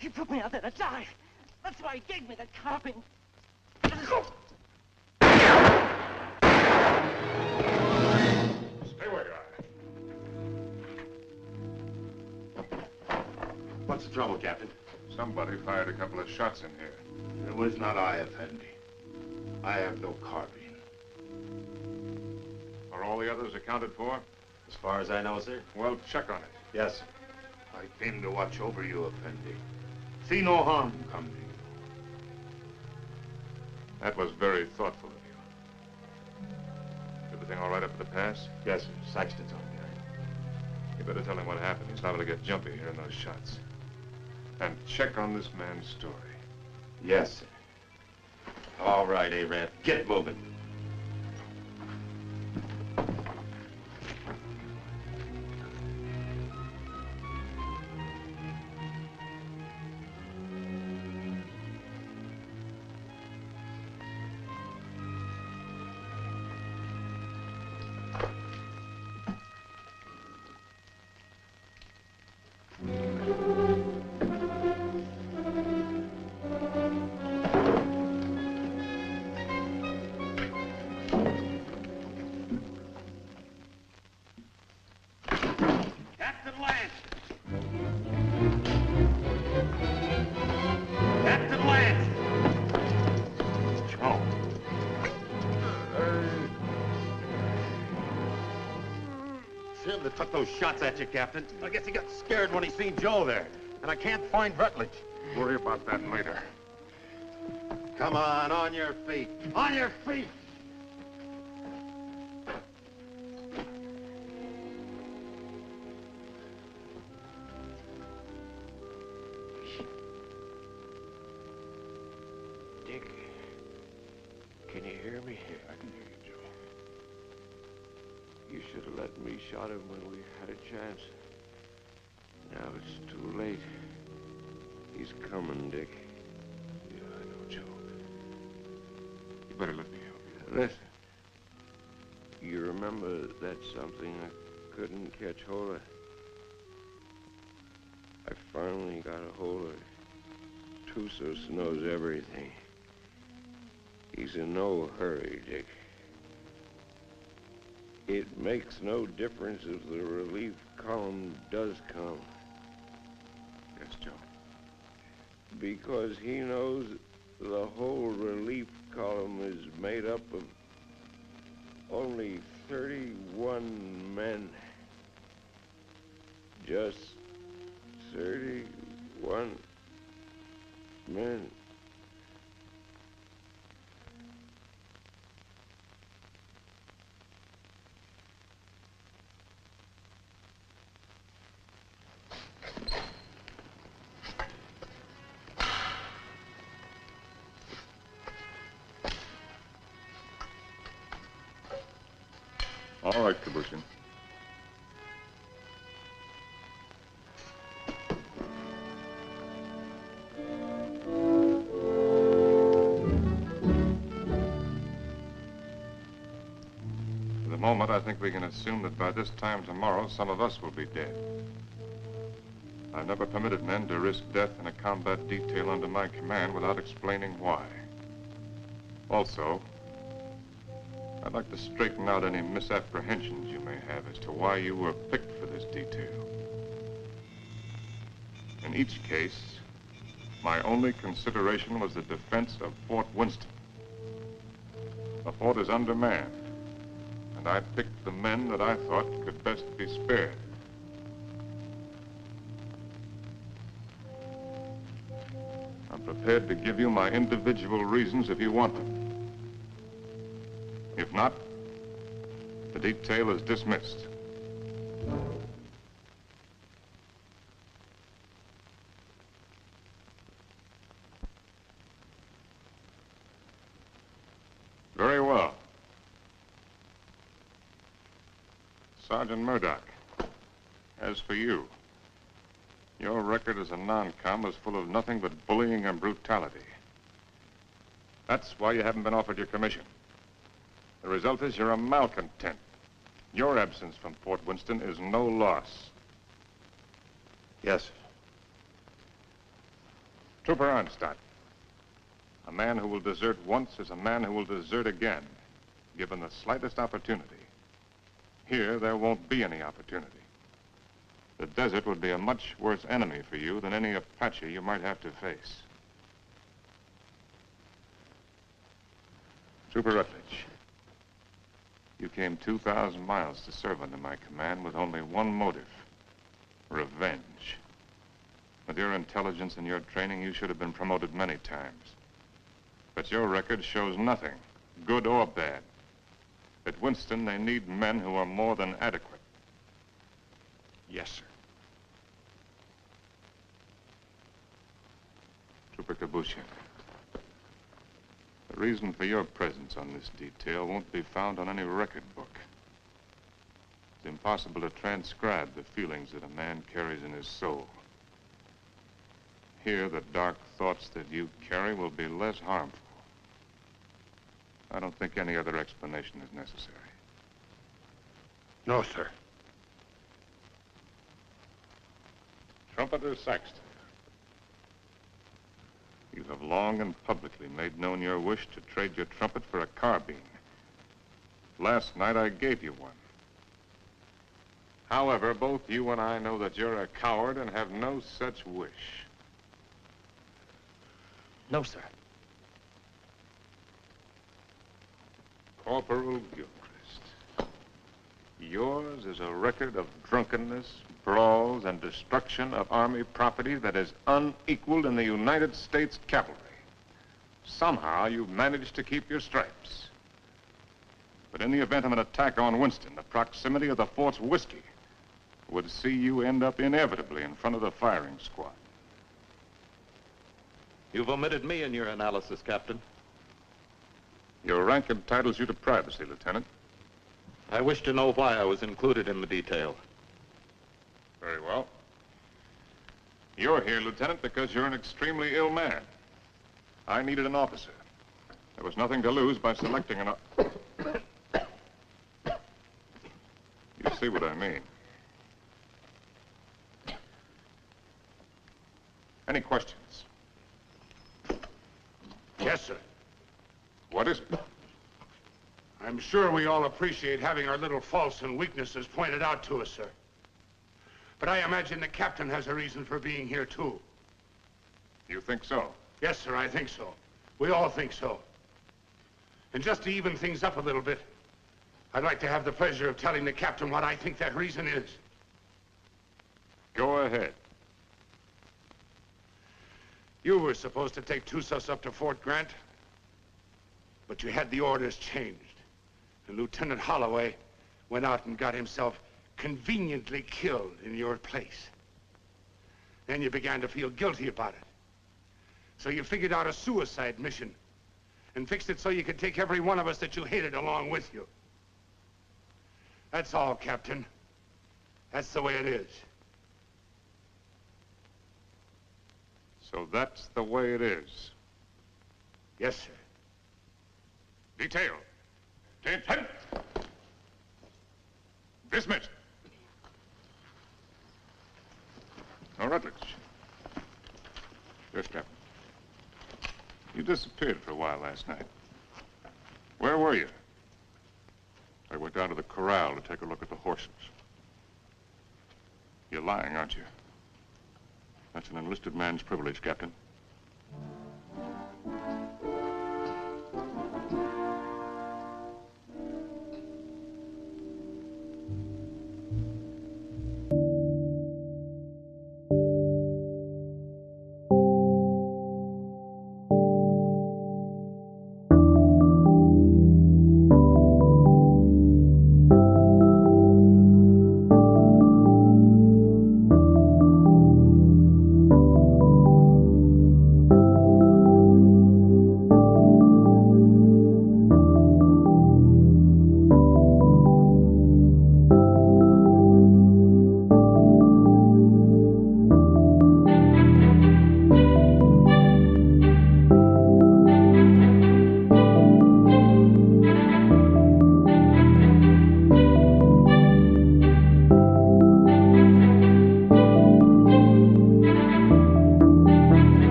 He put me out there to die. That's why he gave me the carping. Stay where you are. What's the trouble, Captain? Somebody fired a couple of shots in here. It was not I, Effendi. I have no carbine. Are all the others accounted for? As far as I know, sir. Well, check on it. Yes, sir. I came to watch over you, Effendi. See no harm come to you. That was very thoughtful of you. Everything all right up at the pass? Yes, sir. Saxton's on guard. You better tell him what happened. He's liable to get jumpy hearing those shots. And check on this man's story. Yes, sir. All right, Arab. Get moving. That took those shots at you, Captain. I guess he got scared when he seen Joe there. And I can't find Rutledge. Worry about that later. Come on your feet. On your feet! Dick, can you hear me? I can hear you, Joe. You should have let me shot him when we had a chance. Now it's too late. He's coming, Dick. Yeah, I know, Joe. You better let me help you. Listen. You remember that something I couldn't catch hold of? I finally got a hold of Tusos knows everything. He's in no hurry, Dick. It makes no difference if the relief column does come. Yes, Joe. Because he knows the whole relief column is made up of only 31 men. Just 31 men. All right, Kabushin. For the moment, I think we can assume that by this time tomorrow, some of us will be dead. I've never permitted men to risk death in a combat detail under my command without explaining why. Also, I'd like to straighten out any misapprehensions you may have as to why you were picked for this detail. In each case, my only consideration was the defense of Fort Winston. The fort is undermanned, and I picked the men that I thought could best be spared. I'm prepared to give you my individual reasons if you want them. If not, the detail is dismissed. Very well. Sergeant Murdoch, as for you, your record as a non-com is full of nothing but bullying and brutality. That's why you haven't been offered your commission. The result is you're a malcontent. Your absence from Fort Winston is no loss. Yes, sir. Trooper Arnstadt. A man who will desert once is a man who will desert again, given the slightest opportunity. Here, there won't be any opportunity. The desert would be a much worse enemy for you than any Apache you might have to face. Trooper Rutledge, you came 2,000 miles to serve under my command with only one motive: revenge. With your intelligence and your training, you should have been promoted many times. But your record shows nothing, good or bad. At Winston, they need men who are more than adequate. Yes, sir. Trooper Kabusha, the reason for your presence on this detail won't be found on any record book. It's impossible to transcribe the feelings that a man carries in his soul. Here, the dark thoughts that you carry will be less harmful. I don't think any other explanation is necessary. No, sir. Trumpeter Saxton, you have long and publicly made known your wish to trade your trumpet for a carbine. Last night, I gave you one. However, both you and I know that you're a coward and have no such wish. No, sir. Corporal Gilchrist, yours is a record of drunkenness, brawls, and destruction of Army property that is unequaled in the United States cavalry. Somehow, you've managed to keep your stripes. But in the event of an attack on Winston, the proximity of the fort's whiskey would see you end up inevitably in front of the firing squad. You've omitted me in your analysis, Captain. Your rank entitles you to privacy, Lieutenant. I wish to know why I was included in the detail. Very well. You're here, Lieutenant, because you're an extremely ill man. I needed an officer. There was nothing to lose by selecting an... You see what I mean. Any questions? Yes, sir. What is it? I'm sure we all appreciate having our little faults and weaknesses pointed out to us, sir. But I imagine the captain has a reason for being here, too. You think so? Yes, sir, I think so. We all think so. And just to even things up a little bit, I'd like to have the pleasure of telling the captain what I think that reason is. Go ahead. You were supposed to take Tussos up to Fort Grant, but you had the orders changed. And Lieutenant Holloway went out and got himself conveniently killed in your place. Then you began to feel guilty about it. So you figured out a suicide mission and fixed it so you could take every one of us that you hated along with you. That's all, Captain. That's the way it is. So that's the way it is. Yes, sir. Detail. Attention. Dismissed. Now, Rutledge. Yes, Captain. You disappeared for a while last night. Where were you? I went down to the corral to take a look at the horses. You're lying, aren't you? That's an enlisted man's privilege, Captain.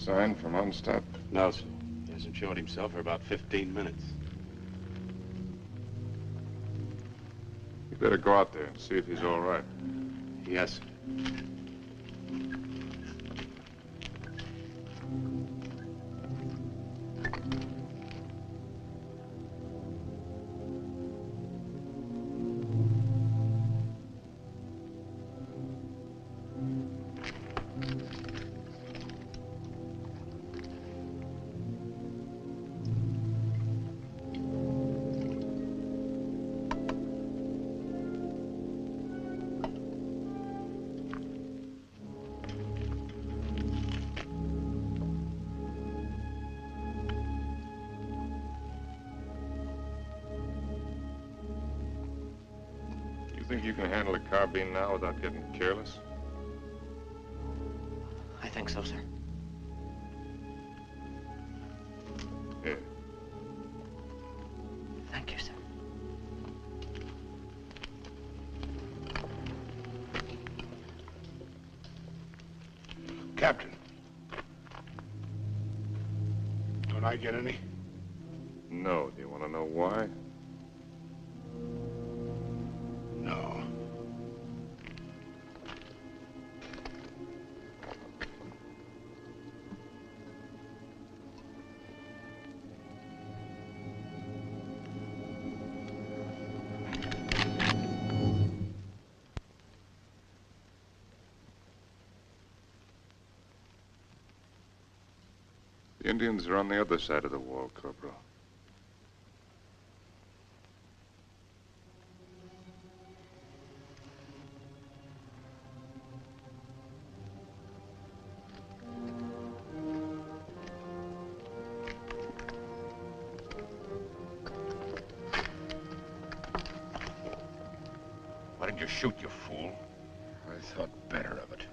sign from Onstadt? No, sir. He hasn't showed himself for about 15 minutes. You better go out there and see if he's all right. Yes, sir. You think you can handle a carbine now without getting careless? I think so, sir. Here. Thank you, sir. Captain. Don't I get any? No. Do you want to know why? No. The Indians are on the other side of the wall, Corporal. Why didn't you shoot, you fool? I thought better of it.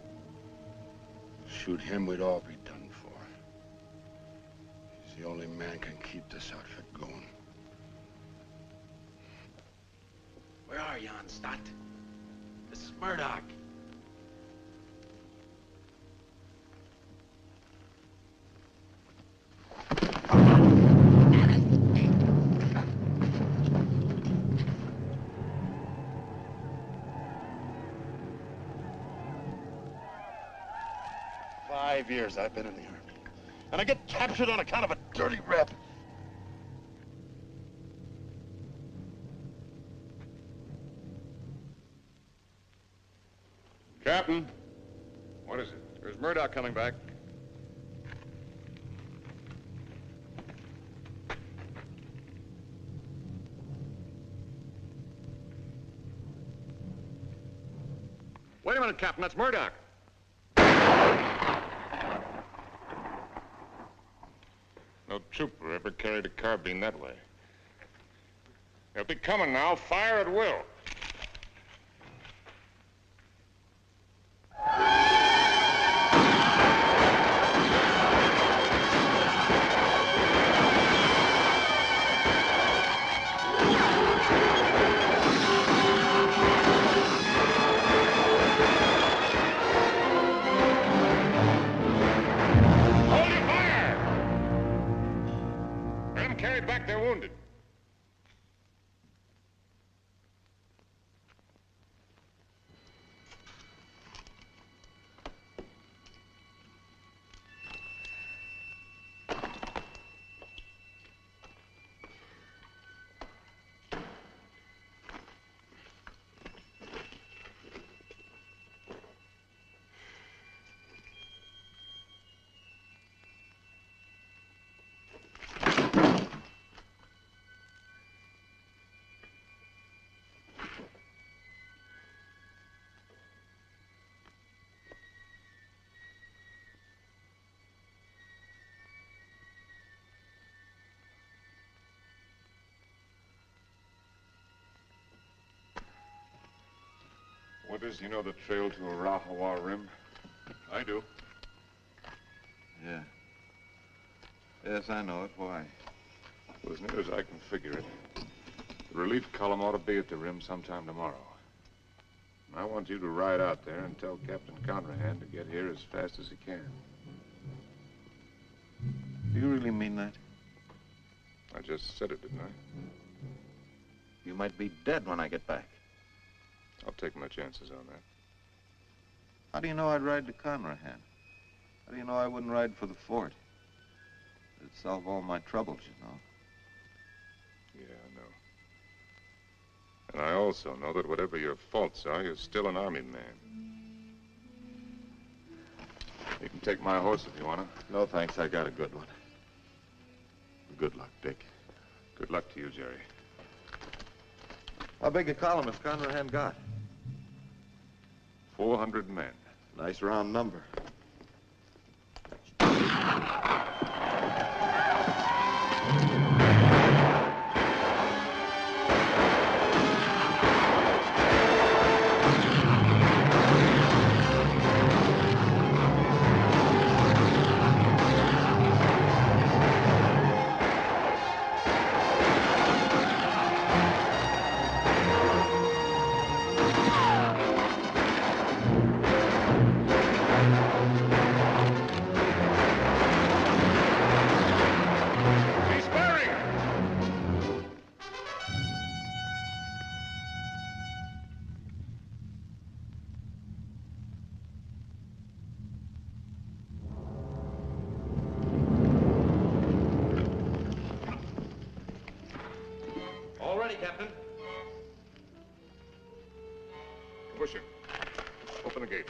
Shoot him, we'd all be done for. He's the only man can keep this outfit going. Where are you, Onstadt? This is Murdoch. Years I've been in the Army. And I get captured on account of a dirty rep. Captain. What is it? There's Murdoch coming back. Wait a minute, Captain. That's Murdoch. No trooper ever carried a carbine that way. They'll be coming now. Fire at will. Carry back their wounded. Withers, you know the trail to Arahawa Rim? I do. Yeah. Yes, I know it. Why? Well, as near as I can figure it, the relief column ought to be at the rim sometime tomorrow. I want you to ride out there and tell Captain Conrahan to get here as fast as he can. Do you really mean that? I just said it, didn't I? You might be dead when I get back. I'll take my chances on that. How do you know I'd ride to Conrahan? How do you know I wouldn't ride for the fort? It'd solve all my troubles, you know. Yeah, I know. And I also know that whatever your faults are, you're still an army man. You can take my horse if you want to. No, thanks. I got a good one. Good luck, Dick. Good luck to you, Jerry. How big a column has Conrahan got? 400 men. Nice round number. All ready, Captain. Push him. Open the gate.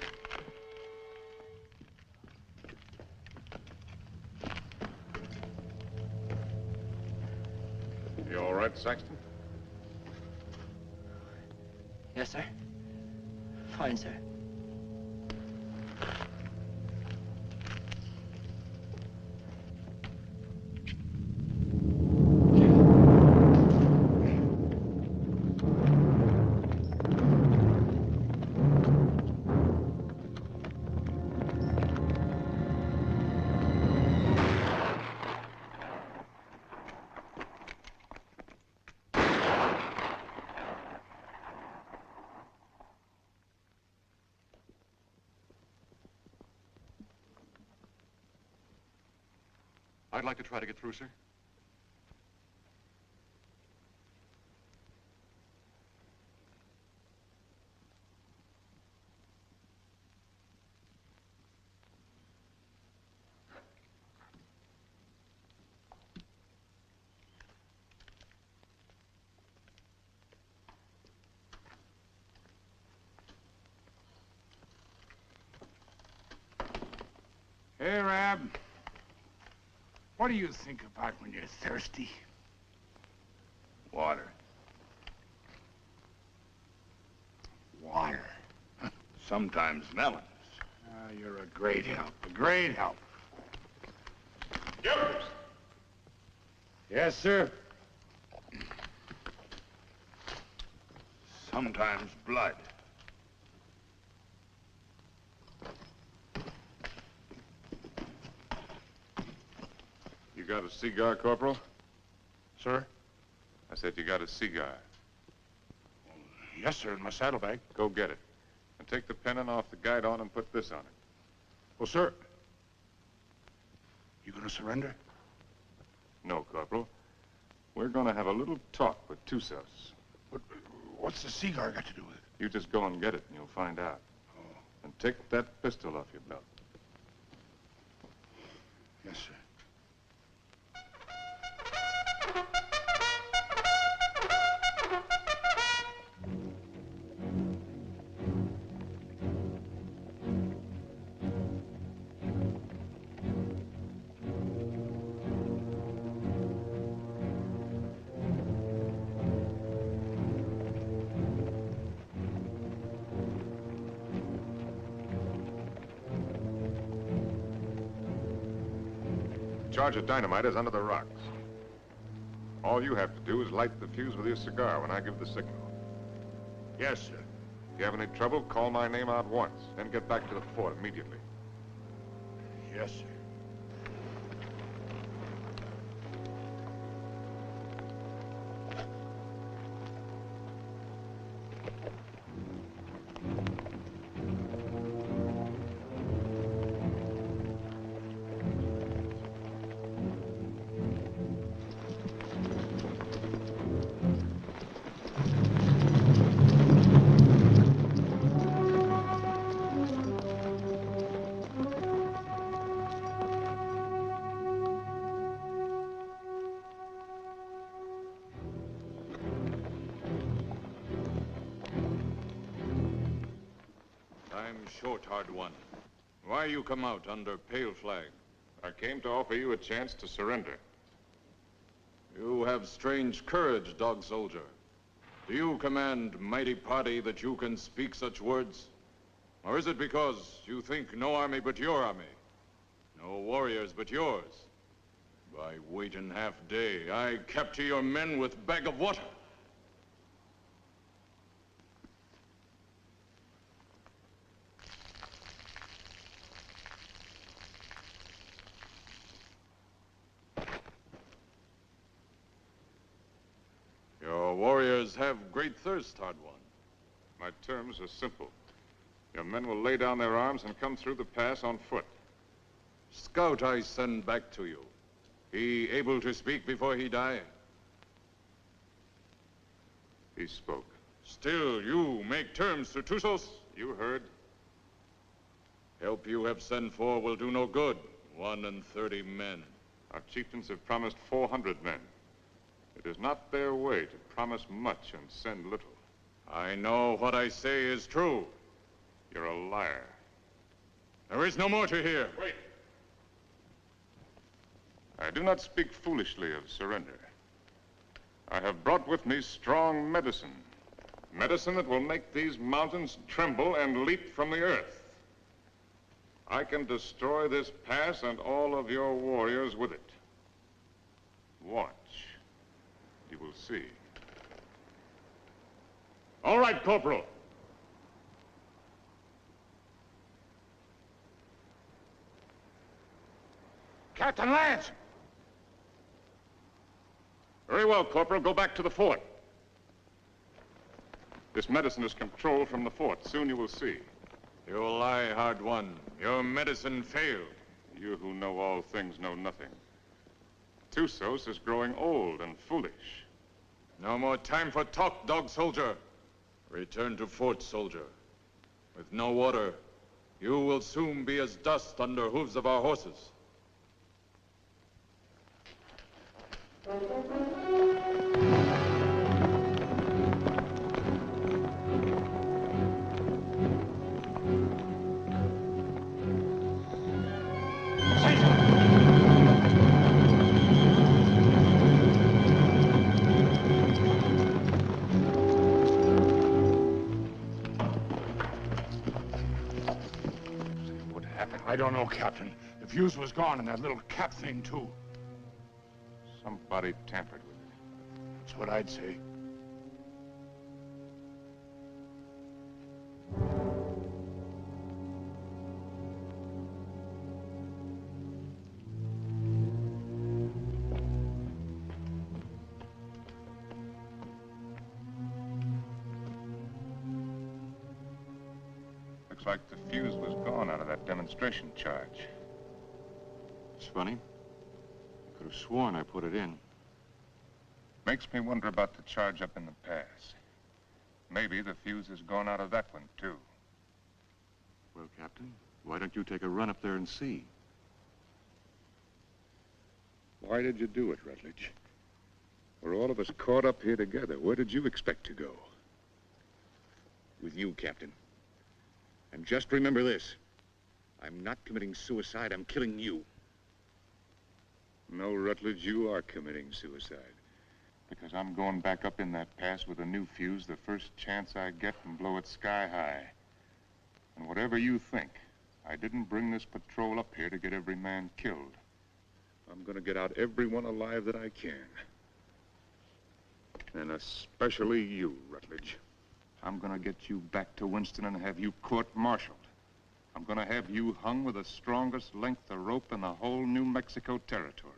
You all right, Saxton? Yes, sir. Fine, sir. I'd like to try to get through, sir. Hey, Rab. What do you think about when you're thirsty? Water. Water. Sometimes melons. You're a great help. A great help. Jokers! Yes, sir. Sometimes blood. You got a cigar, Corporal? Sir? I said you got a cigar. Yes, sir, in my saddlebag. Go get it. And take the pennant off the guide on and put this on it. Well, sir, you gonna surrender? No, Corporal. We're gonna have a little talk with Tussos. What's the cigar got to do with it? You just go and get it and you'll find out. Oh. And take that pistol off your belt. Yes, sir. Charge of dynamite is under the rocks. All you have to do is light the fuse with your cigar when I give the signal. Yes, sir. If you have any trouble, call my name out once, then get back to the fort immediately. Yes, sir. short, hard one. Why you come out under pale flag? I came to offer you a chance to surrender. You have strange courage, dog soldier. Do you command mighty party that you can speak such words? Or is it because you think no army but your army? No warriors but yours? By waiting half day, I capture your men with bag of water. Your warriors have great thirst, hard one. My terms are simple. Your men will lay down their arms and come through the pass on foot. Scout I send back to you. He able to speak before he die? He spoke. Still, you make terms to Tusos? You heard. Help you have sent for will do no good. 31 men. Our chieftains have promised 400 men. It is not their way to promise much and send little. I know what I say is true. You're a liar. There is no more to hear. Wait. I do not speak foolishly of surrender. I have brought with me strong medicine. Medicine that will make these mountains tremble and leap from the earth. I can destroy this pass and all of your warriors with it. Watch. You will see. All right, Corporal. Captain Lance! Very well, Corporal. Go back to the fort. This medicine is controlled from the fort. Soon you will see. You lie, hard one. Your medicine failed. You who know all things know nothing. Tusos is growing old and foolish. No more time for talk, dog soldier. Return to fort, soldier. With no water, you will soon be as dust under hooves of our horses. I don't know, Captain. The fuse was gone and that little cap thing, too. Somebody tampered with it. That's what I'd say. Looks like the fuse was gone out of that demonstration charge. It's funny. I could have sworn I put it in. Makes me wonder about the charge up in the pass. Maybe the fuse has gone out of that one, too. Well, Captain, why don't you take a run up there and see? Why did you do it, Rutledge? We're all of us caught up here together. Where did you expect to go? With you, Captain. And just remember this. I'm not committing suicide. I'm killing you. No, Rutledge, you are committing suicide. Because I'm going back up in that pass with a new fuse the first chance I get and blow it sky high. And whatever you think, I didn't bring this patrol up here to get every man killed. I'm gonna get out everyone alive that I can. And especially you, Rutledge. I'm gonna get you back to Winston and have you court-martialed. I'm gonna have you hung with the strongest length of rope in the whole New Mexico territory.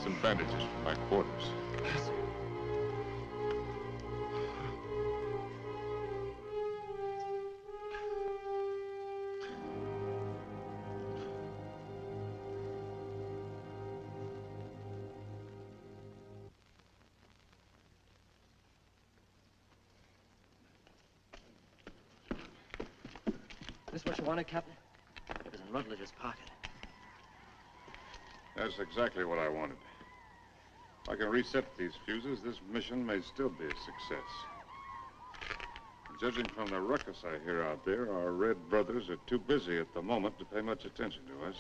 some bandages from my quarters. Yes, sir. This what you wanted, Captain? It was in Rutledge's pocket. That's exactly what I wanted. If I can reset these fuses, this mission may still be a success. Judging from the ruckus I hear out there, our Red brothers are too busy at the moment to pay much attention to us.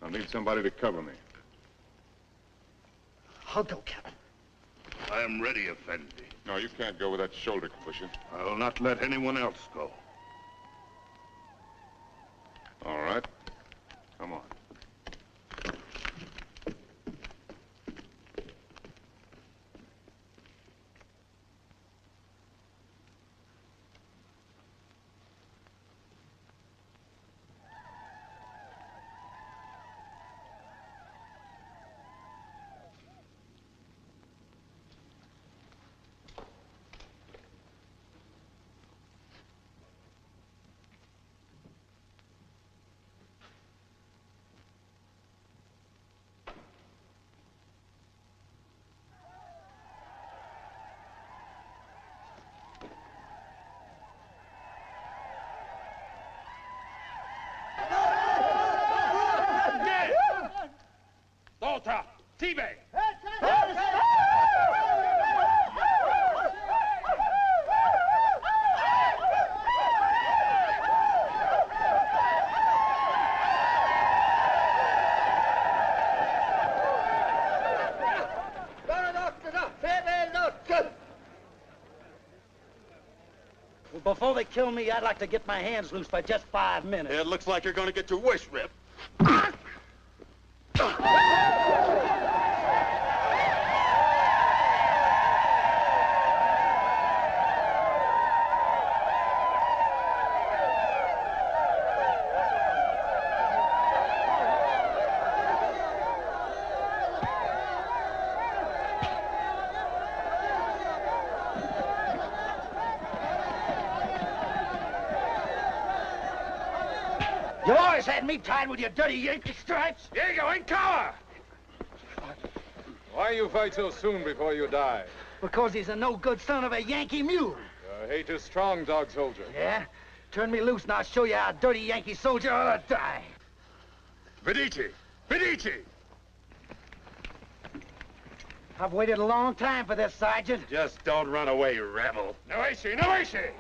I'll need somebody to cover me. I'll go, Captain. I am ready, Effendi. No, you can't go with that shoulder cushion. I'll not let anyone else go. All right. Come on. Volta! T-Bay! Before they kill me, I'd like to get my hands loose for just 5 minutes. It looks like you're going to get your wish ripped. You always had me tied with your dirty Yankee stripes. Here you go, in cover! Why you fight so soon before you die? Because he's a no-good son of a Yankee mule. Your hate is strong, dog soldier. Yeah? Turn me loose and I'll show you how a dirty Yankee soldier ought to die. Medici! Medici! I've waited a long time for this, Sergeant. Just don't run away, rebel. No issue, no issue!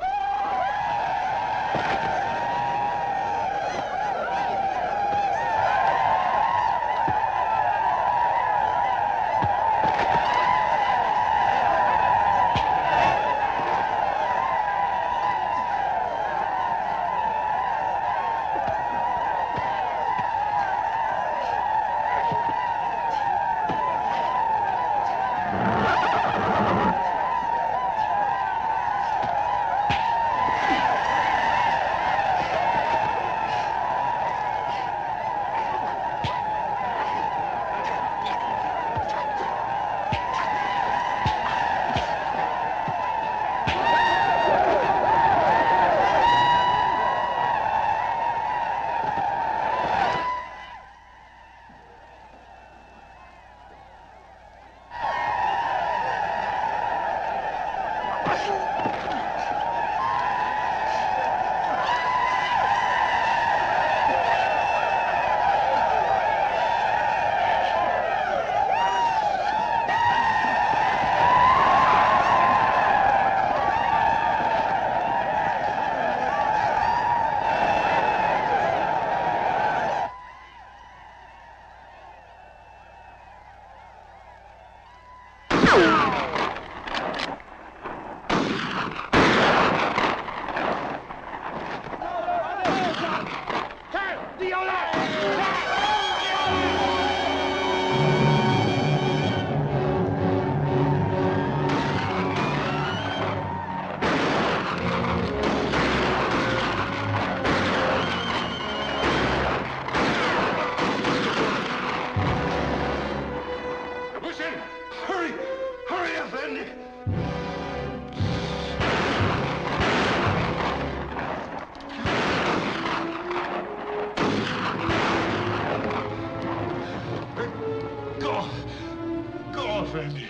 friend.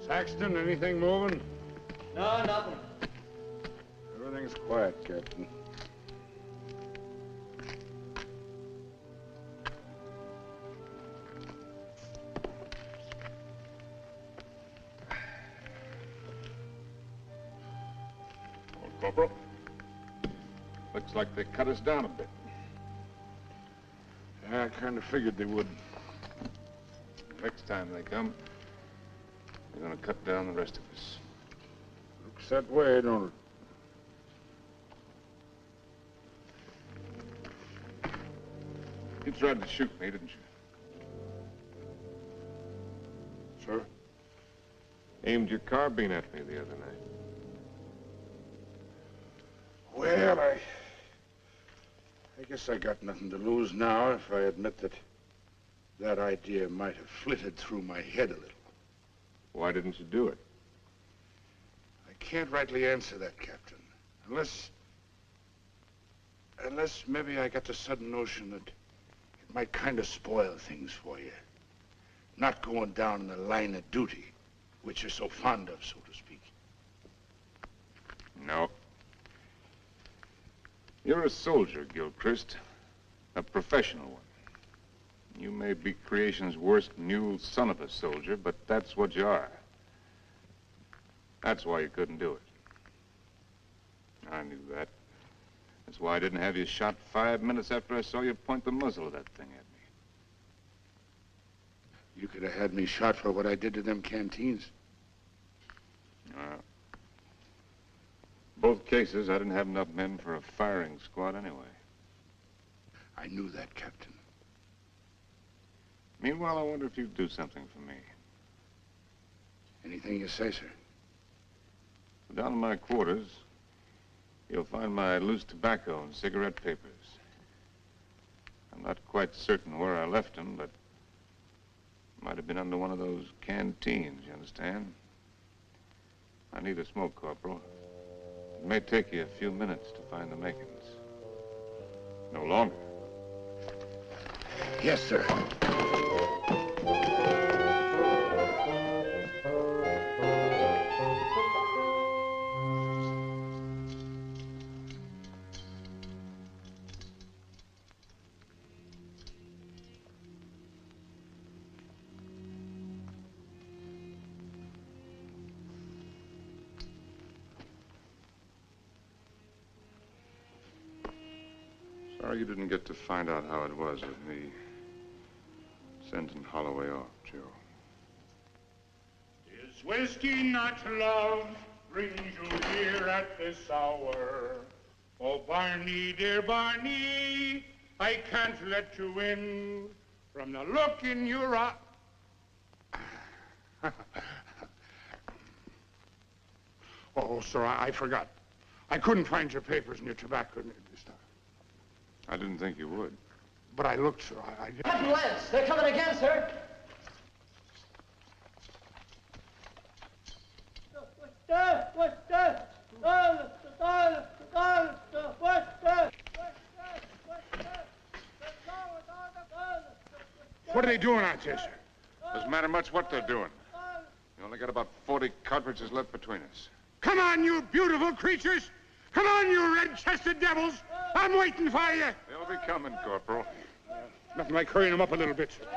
Saxton, anything moving? No, nothing. Everything's quiet, Captain. Well, Corporal, looks like they cut us down a bit. Yeah, I kind of figured they would. Next time they come, they're gonna cut down the rest of us. Looks that way, don't it? You tried to shoot me, didn't you? Sir? Aimed your carbine at me the other night. Well, I guess I got nothing to lose now if I admit that idea might have flitted through my head a little. Why didn't you do it? I can't rightly answer that, Captain. Unless maybe I got the sudden notion that it might kind of spoil things for you. Not going down in the line of duty, which you're so fond of, so to speak. No. You're a soldier, Gilchrist. A professional one. You may be creation's worst mule son of a soldier, but that's what you are. That's why you couldn't do it. I knew that. That's why I didn't have you shot 5 minutes after I saw you point the muzzle of that thing at me. You could have had me shot for what I did to them canteens. Both cases, I didn't have enough men for a firing squad anyway. I knew that, Captain. Meanwhile, I wonder if you'd do something for me. Anything you say, sir. Down in my quarters, you'll find my loose tobacco and cigarette papers. I'm not quite certain where I left them, but might have been under one of those canteens, you understand? I need a smoke, Corporal. It may take you a few minutes to find the makings. No longer. Yes, sir. Sorry you didn't get to find out how it was with me sending Holloway off, Joe. Is whiskey not love brings you here at this hour? Oh, Barney, dear Barney, I can't let you in from the look in your eye. Oh, sir, I forgot. I couldn't find your papers and your tobacco this time. I didn't think you would. But I looked, sir. Captain Lance, they're coming again, sir. What are they doing out there, sir? Doesn't matter much what they're doing. You only got about 40 cartridges left between us. Come on, you beautiful creatures! Come on, you red-chested devils! I'm waiting for you! They'll be coming, Corporal. Nothing like hurrying them up a little bit, sir.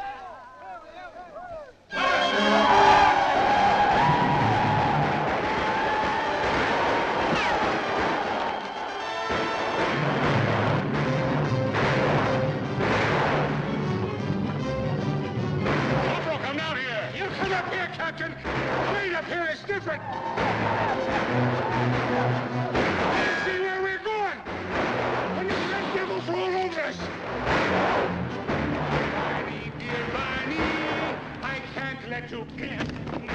Corporal, come down here! You come up here, Captain! Clean up here, it's different! See where we're going! When these red devils roll over us! Barney, dear Barney, I can't let you get. From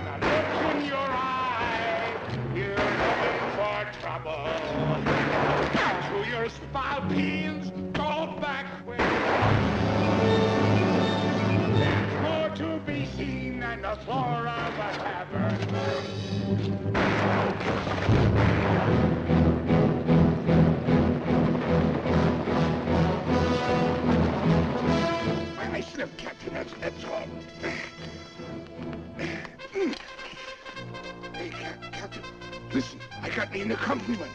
the look in your eye, you're looking for trouble. To your spalpeens, go back where there's more to be seen than the floor of a tavern. I slipped, Captain, that's all. Hey, Captain, listen, I got me an accompaniment.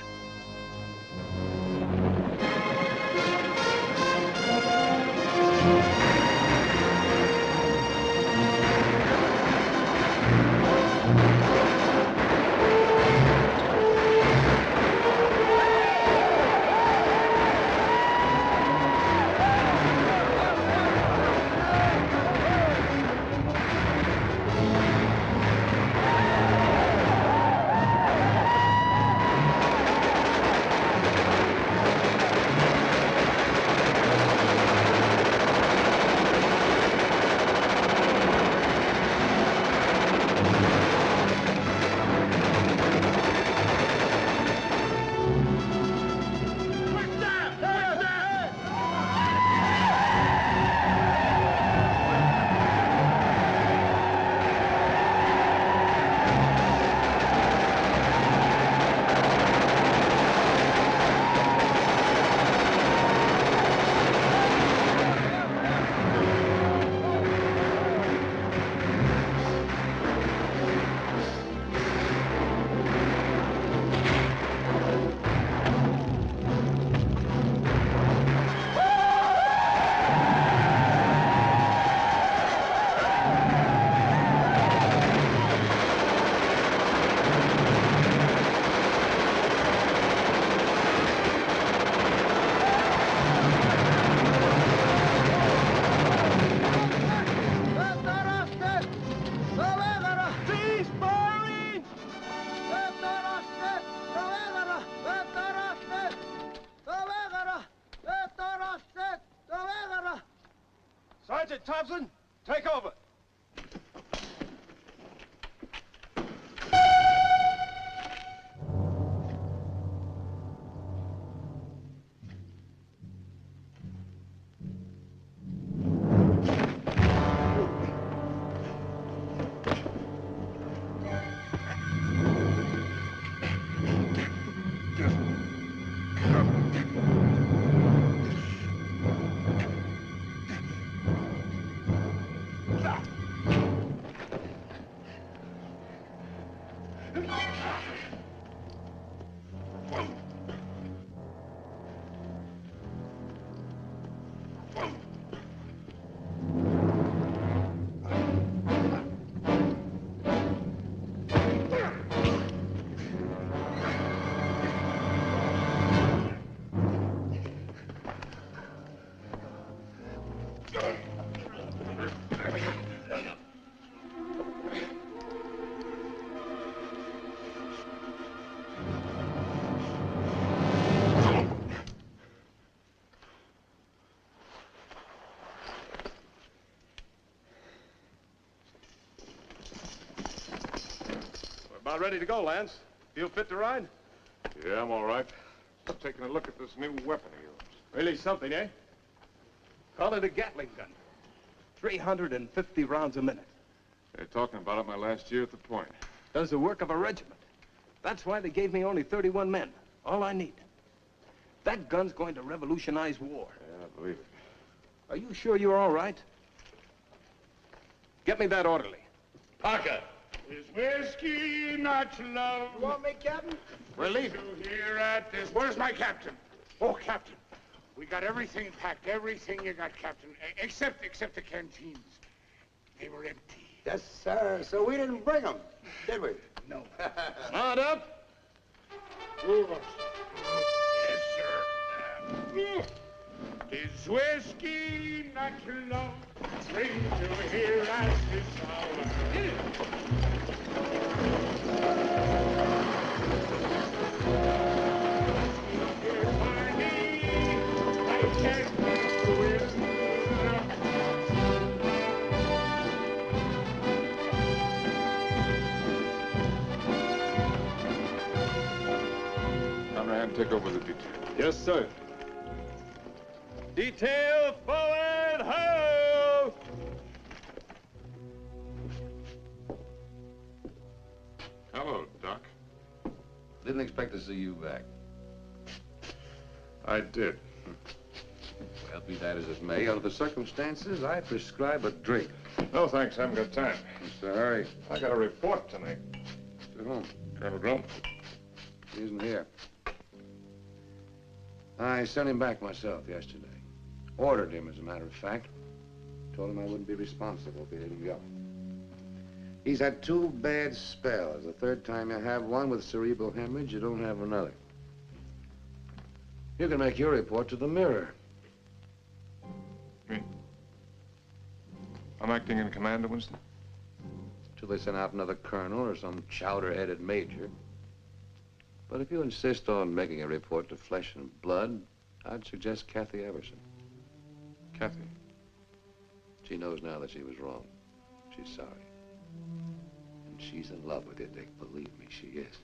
Sergeant Thompson, take over. About ready to go, Lance. Feel fit to ride? Yeah, I'm all right. I'm taking a look at this new weapon of yours. Really something, eh? Call it a Gatling gun. 350 rounds a minute. They're talking about it my last year at the point. Does the work of a regiment. That's why they gave me only 31 men. All I need. That gun's going to revolutionize war. Yeah, I believe it. Are you sure you're all right? Get me that orderly. Parker. Is whiskey not love? You want me, Captain? We're leaving. Here at this. Where's my captain? Oh, Captain. We got everything packed. Everything you got, Captain. Except the canteens. They were empty. Yes, sir. So we didn't bring them, did we? No. Mount up. Move us. Yes, sir. Is whiskey not love? Bring to here as take over the detail. Yes, sir. Detail forward, ho! Hello, Doc. Didn't expect to see you back. I did. Well, be that as it may, under the circumstances, I prescribe a drink. No, thanks. I haven't got time. What's the hurry? I got a report tonight. To whom? Colonel Drum. He isn't here. I sent him back myself yesterday. Ordered him, as a matter of fact. Told him I wouldn't be responsible if he didn't go. He's had 2 bad spells. The third time you have one with cerebral hemorrhage, you don't have another. You can make your report to the Mirror. Me? I'm acting in command, Winston? Till they send out another colonel or some chowder-headed major. But if you insist on making a report to Flesh and Blood, I'd suggest Kathy Everson. Kathy? She knows now that she was wrong. She's sorry. And she's in love with you, Dick. Believe me, she is.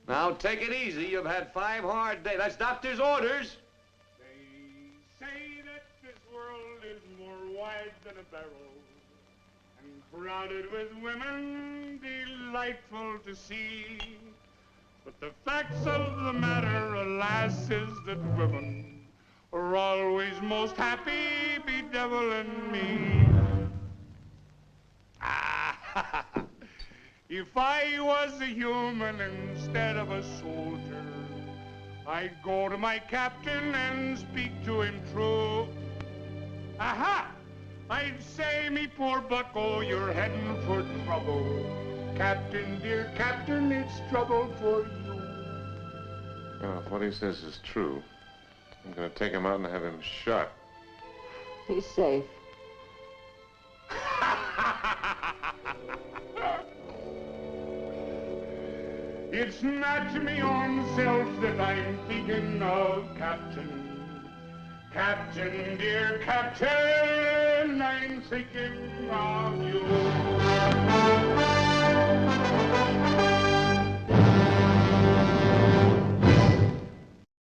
Now, take it easy. You've had 5 hard days. That's doctor's orders. They say that this world is more wide than a barrel and crowded with women delightful to see. But the facts of the matter, alas, is that women are always most happy bedeviling me. Ah, if I was a human instead of a soldier, I'd go to my captain and speak to him true. Aha! I'd say, me poor bucko, you're heading for trouble. Captain, dear captain, it's trouble for you. Well, if what he says is true, I'm going to take him out and have him shot. He's safe. It's not me own self that I'm thinking of, Captain. Captain, dear Captain, I'm thinking of you.